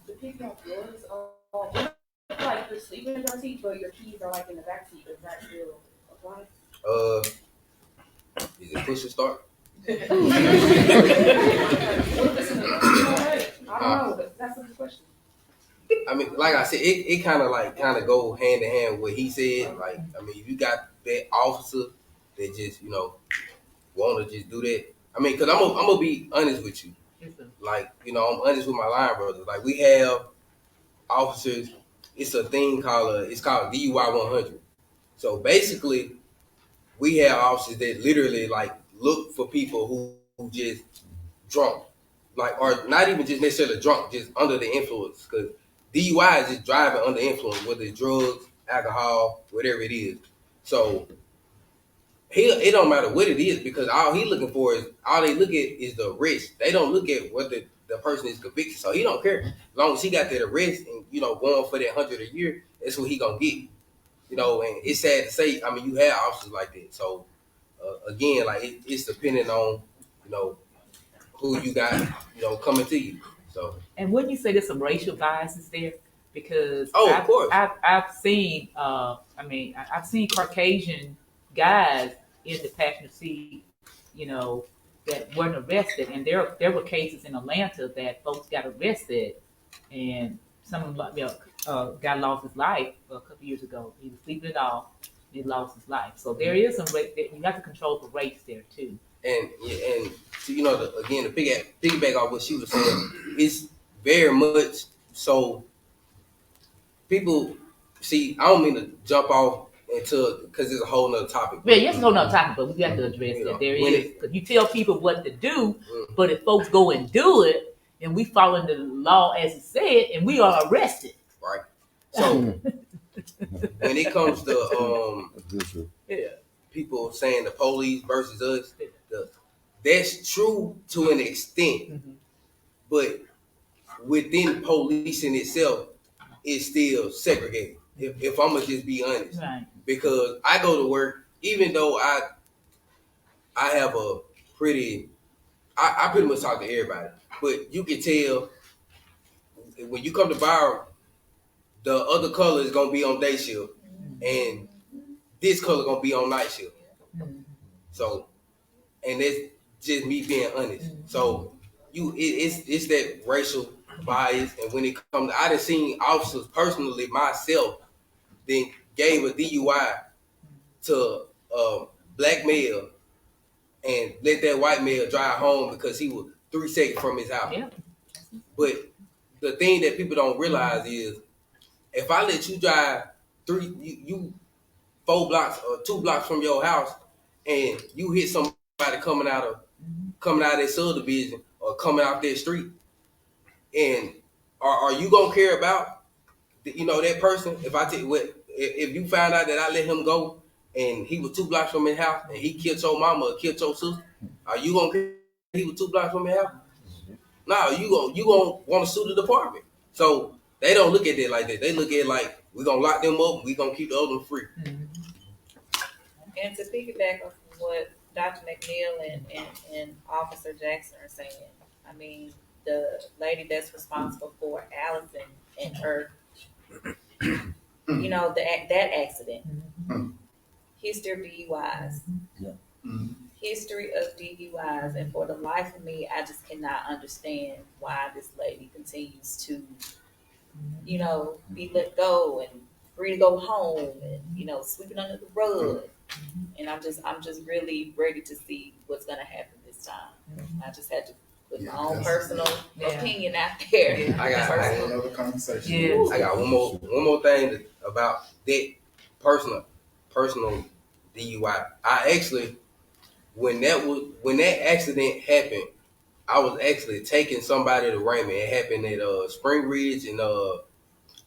The people on floors are like you're sleeping in your seat, but your keys are like in the back seat. Does that still apply? Is it push or start? I don't know. That's a good question. I mean, like I said, it kind of go hand in hand with what he said. Like, I mean, if you got that officer that just want to just do that. I mean, because I'm gonna be honest with you. Like, I'm honest with my line brothers. Like, we have officers. It's a thing called DUI 100. So basically, we have officers that literally look for people who just drunk, or not even just necessarily drunk, just under the influence. Because DUI is just driving under influence, whether it's drugs, alcohol, whatever it is. So it don't matter what it is, because all they look at is the arrest. They don't look at whether the person is convicted. So he don't care. As long as he got that arrest and going for that 100 a year, that's what he gonna get. And it's sad to say, I mean, you have officers like that. So again, it's depending on who you got coming to you. So, and wouldn't you say there's some racial biases there? Because of course, I've seen I've seen Caucasian guys in the passenger seat, that weren't arrested, and there were cases in Atlanta that folks got arrested, and some of them guy lost his life a couple years ago. He was sleeping it off, and he lost his life. So there is some race. You have to control the race there too. And so, again, to piggyback off what she was saying, it's very much so. People see. I don't mean to jump off because it's a whole nother topic. Yeah, it's a whole nother topic, but we have to address that. There is, because you tell people what to do, but if folks go and do it, and we follow the law as it said, and we are arrested. Right. So when it comes to people saying the police versus us, that's true to an extent, but within policing itself, it's still segregated. If I'm gonna just be honest, right. Because I go to work, even though I have a pretty, I pretty much talk to everybody, but you can tell when you come to bar, the other color is gonna be on day shift, and this color gonna be on night shift. So, and that's just me being honest. So it's that racial biased. And when it comes, I done seen officers personally myself then gave a DUI to a black male and let that white male drive home because he was 3 seconds from his house. Yeah. But the thing that people don't realize is if I let you drive you 4 blocks or 2 blocks from your house and you hit somebody coming out of that subdivision or coming out that street, and are you gonna care about that person? If you find out that I let him go and he was 2 blocks from his house and he killed your mama or killed your sister, are you gonna care he was 2 blocks from his house? No, you gonna want to sue the department. So they don't look at it like that. They look at it like we're gonna lock them up, we're gonna keep the other one free. And to piggyback off of what Dr. McNeil and Officer Jackson are saying, I mean, the lady that's responsible for Allison and her, that accident, history of DUIs. History of DUIs, and for the life of me, I just cannot understand why this lady continues to, be let go and free to go home and, sweeping under the rug. And I'm just really ready to see what's gonna happen this time. I just had to put my own personal opinion out there. I got another conversation. Yeah. I got one more thing about that personal DUI. I actually, when that accident happened, I was actually taking somebody to Raymond. It happened at Spring Ridge in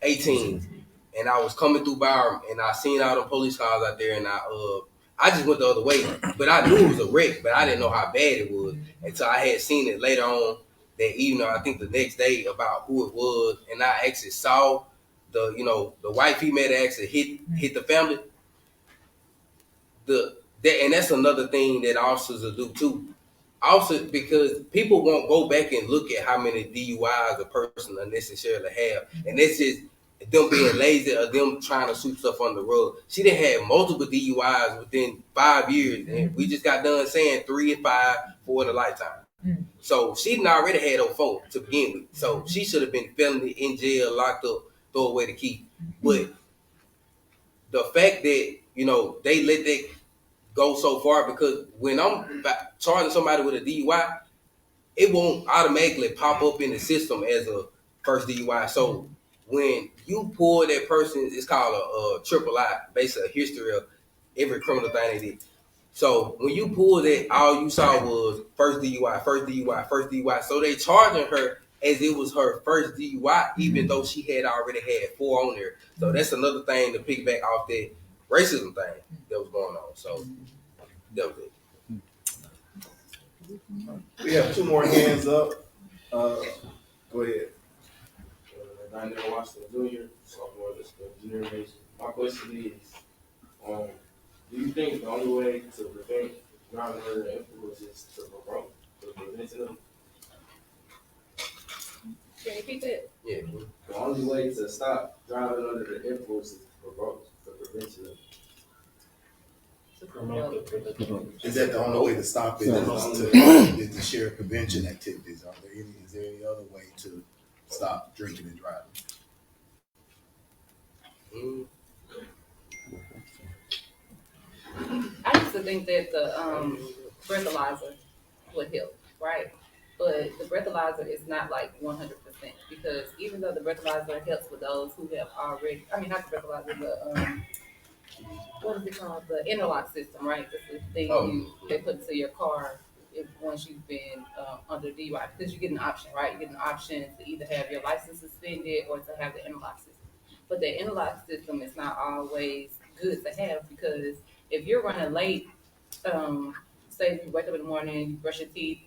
18, and I was coming through Byram, and I seen all the police cars out there, and I just went the other way, but I knew it was a wreck, but I didn't know how bad it was until I had seen it later on that evening. I think the next day about who it was, and I actually saw the white female that actually hit the family. And that's another thing that officers will do too. Also, because people won't go back and look at how many DUIs a person unnecessarily have, and that's just them being lazy or them trying to sweep stuff under the rug. She done had multiple DUIs within 5 years, and we just got done saying 3 and 5, 4 in a lifetime. So she done already had her 4 to begin with. So she should have been felony in jail, locked up, throw away the key. But the fact that they let that go so far, because when I'm charging somebody with a DUI, it won't automatically pop up in the system as a first DUI. So when you pull that person, it's called a triple I, basically a history of every criminal thing they did. So when you pull that, all you saw was first DUI, first DUI, first DUI. So they charging her as it was her first DUI, even though she had already had 4 on there. So that's another thing to piggyback off that racism thing that was going on. So that was it. We have 2 more hands up. Go ahead. I never watched the junior, sophomore, the junior major. My question is, do you think the only way to prevent driving under the influence is to prevent them? Can you repeat it? Yeah. The only way to stop driving under the influence is to prevent them. Is that the only way to stop it? Is to share prevention activities? Is there any other way to stop drinking and driving? I used to think that the breathalyzer would help, right? But the breathalyzer is not like 100% because even though the breathalyzer helps with those who have already, I mean, not the breathalyzer, the what is it called? The interlock system, right? That's the thing they put into your car once you've been under DUI, because you get an option, right? You get an option to either have your license suspended or to have the interlock system. But the interlock system is not always good to have because if you're running late, say you wake up in the morning, you brush your teeth,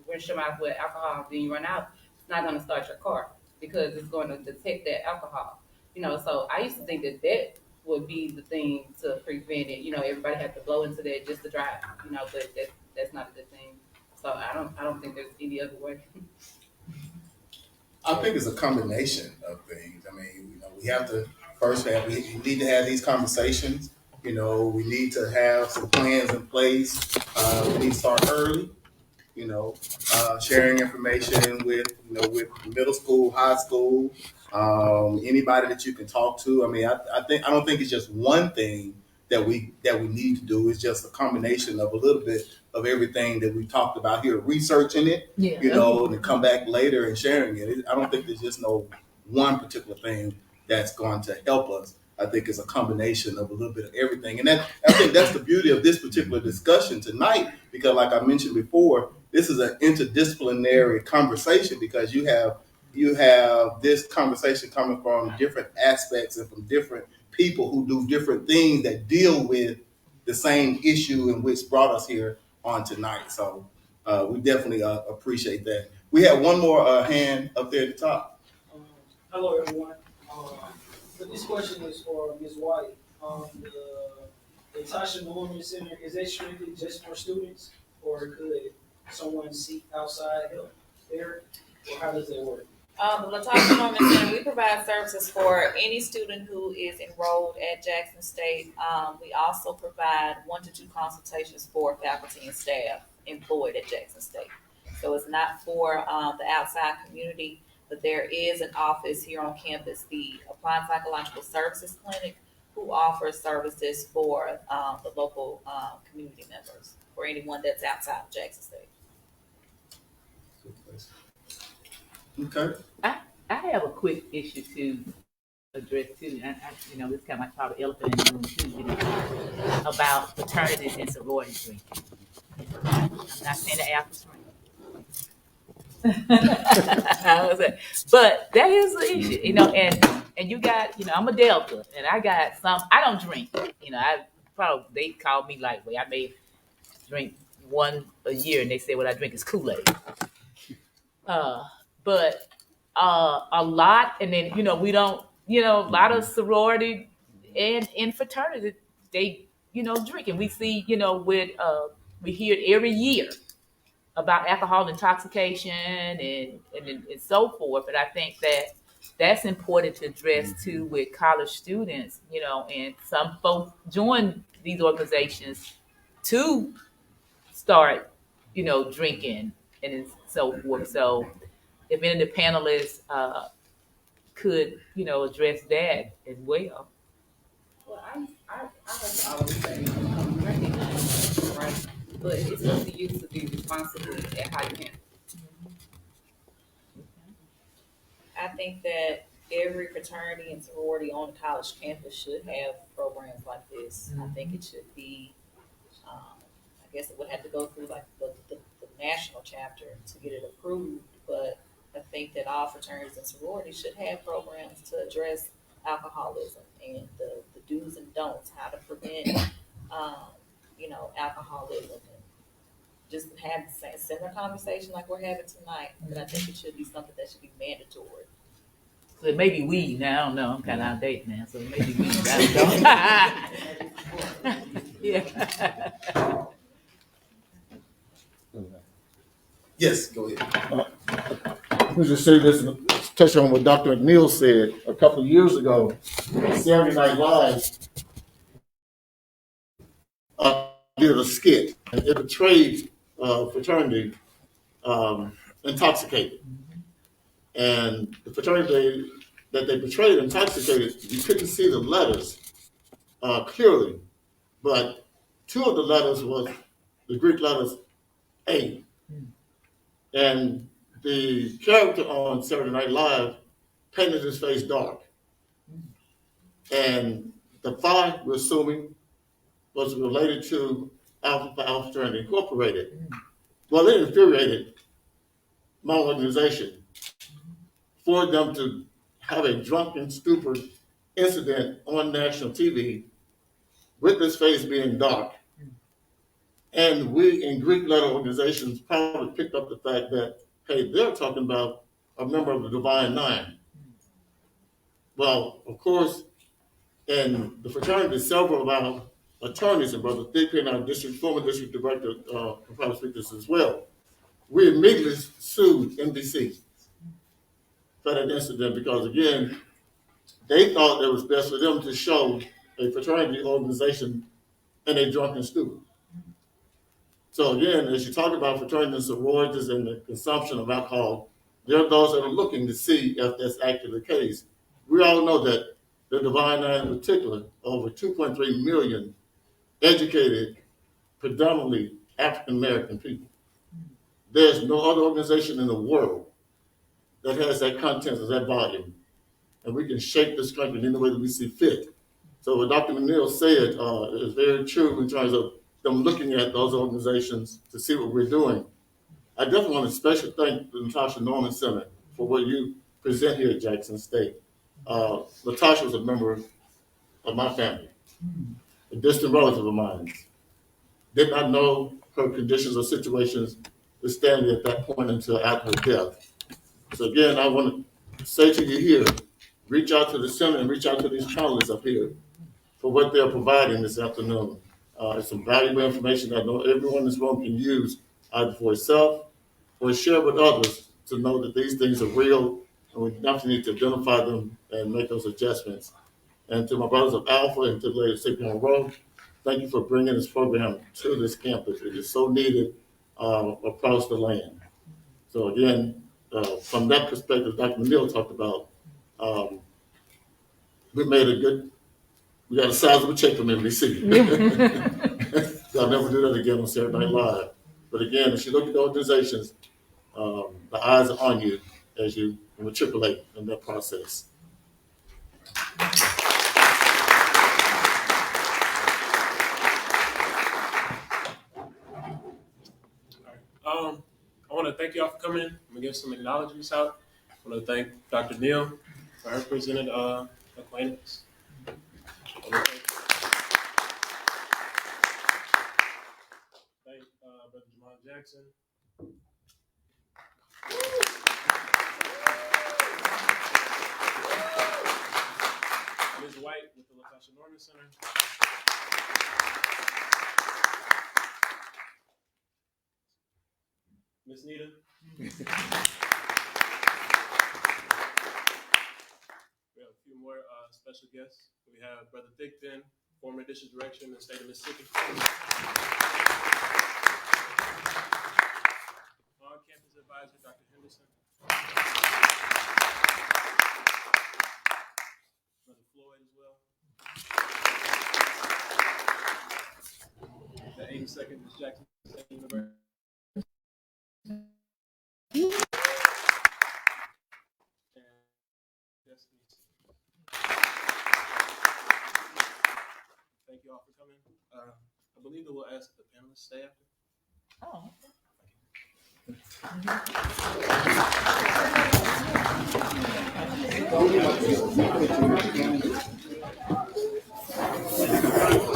rinse your mouth with alcohol, then you run out, it's not going to start your car because it's going to detect that alcohol. So I used to think that would be the thing to prevent it. Everybody has to blow into that just to drive, but that's not a good thing. So I don't think there's any other way. I think it's a combination of things. I mean, we have to first we need to have these conversations. We need to have some plans in place. We need to start early. sharing information with middle school, high school, anybody that you can talk to. I mean, I don't think it's just one thing that we need to do. It's just a combination of a little bit of everything that we talked about here, researching it, and come back later and sharing it. I don't think there's just no one particular thing that's going to help us. I think it's a combination of a little bit of everything. And I think that's the beauty of this particular discussion tonight, because like I mentioned before, this is an interdisciplinary conversation, because you have this conversation coming from different aspects and from different people who do different things that deal with the same issue in which brought us here on tonight. So we definitely appreciate that. We have one more hand up there at the top. Hello, everyone. So this question is for Ms. White. The Tasha Memorial Center, is that strictly just for students, or could someone seek outside help there, or how does that work? The Latasha Norman Center, we provide services for any student who is enrolled at Jackson State. We also provide 1 to 2 consultations for faculty and staff employed at Jackson State. So it's not for the outside community, but there is an office here on campus, the Applied Psychological Services Clinic, who offers services for the local community members, for anyone that's outside of Jackson State. Okay. I have a quick issue to address too. This kind of like probably elephant in the room too, about fraternities and sorority drinking. I'm not saying the apples but that is the issue, and you got, I'm a Delta, and I got some. I don't drink, they call me lightweight. I may drink 1 a year, and they say what I drink is Kool-Aid. But a lot, and then we don't, a lot of sorority and in fraternity, they drink, and we see, we hear it every year about alcohol intoxication and so forth. But I think that's important to address too with college students, and some folks join these organizations to start, drinking and so forth. So if any of the panelists could, address that as well. Well, I always say, recognize, right? But it's up to you to be responsible at how you handle it. I think that every fraternity and sorority on the college campus should have programs like this. I think it should be, I guess it would have to go through like the national chapter to get it approved, but I think that all fraternities and sororities should have programs to address alcoholism and the do's and don'ts, how to prevent, alcoholism, and just have the same similar conversation like we're having tonight. But I think it should be something that should be mandatory. So it may be weed now. I don't know. I'm kind of outdated now, so it may be weed. I don't know. Yeah. Yes, go ahead. Let me just say this and touch on what Dr. McNeil said a couple of years ago. Saturday Night Live did a skit, and it portrayed fraternity intoxicated. And the fraternity that they portrayed intoxicated, you couldn't see the letters clearly, but 2 of the letters was the Greek letters A. And the character on Saturday Night Live painted his face dark. And the phi, we're assuming, was related to Alpha Phi Fraternity Incorporated. Well, it infuriated my organization for them to have a drunken stupor incident on national TV with his face being dark. And we in Greek letter organizations probably picked up the fact that, hey, they're talking about a member of the Divine Nine. Well, of course, in the fraternity, several of our attorneys and Brother Thicke and our former district director can probably speak this as well. We immediately sued NBC for that incident because, again, they thought it was best for them to show a fraternity organization in a drunken stupor. So again, as you talk about fraternities and sororities and the consumption of alcohol, there are those that are looking to see if that's actually the case. We all know that the Divine Nine in particular, over 2.3 million educated, predominantly African American people. There's no other organization in the world that has that content or that volume. And we can shape this country in any way that we see fit. So what Dr. McNeil said is very true in terms of them looking at those organizations to see what we're doing. I definitely want to especially thank the Natasha Norman Center for what you present here at Jackson State. Natasha was a member of my family, a distant relative of mine. Did not know her conditions or situations with Stanley at that point until after her death. So again, I want to say to you here, reach out to the center and reach out to these panelists up here for what they're providing this afternoon. It's some valuable information that I know everyone in this room can use either for itself or share with others to know that these things are real and we definitely need to identify them and make those adjustments. And to my brothers of Alpha and to the ladies sitting on the road, thank you for bringing this program to this campus. It is so needed across the land. So again, from that perspective, Dr. McNeil talked about, we got a sizable check from NBC. I'll never do that again on Saturday Night Live. But again, as you look at the organizations, the eyes are on you as you matriculate in that process. I want to thank you all for coming. I'm going to give some acknowledgements out. I want to thank Dr. Neal for her presented acquaintance. Thank Brother Jamal Jackson. Ms. White with the Latasha Norman Center. Ms. Nita. We have a few more special guests. We have Brother Thigpen, former district director in the state of Mississippi. On-campus advisor, Dr. Henderson. Brother Floyd as well. The 82nd is Jackson State University. Thank you all for coming. I believe that we'll ask the panelists to stay after. Oh. Okay.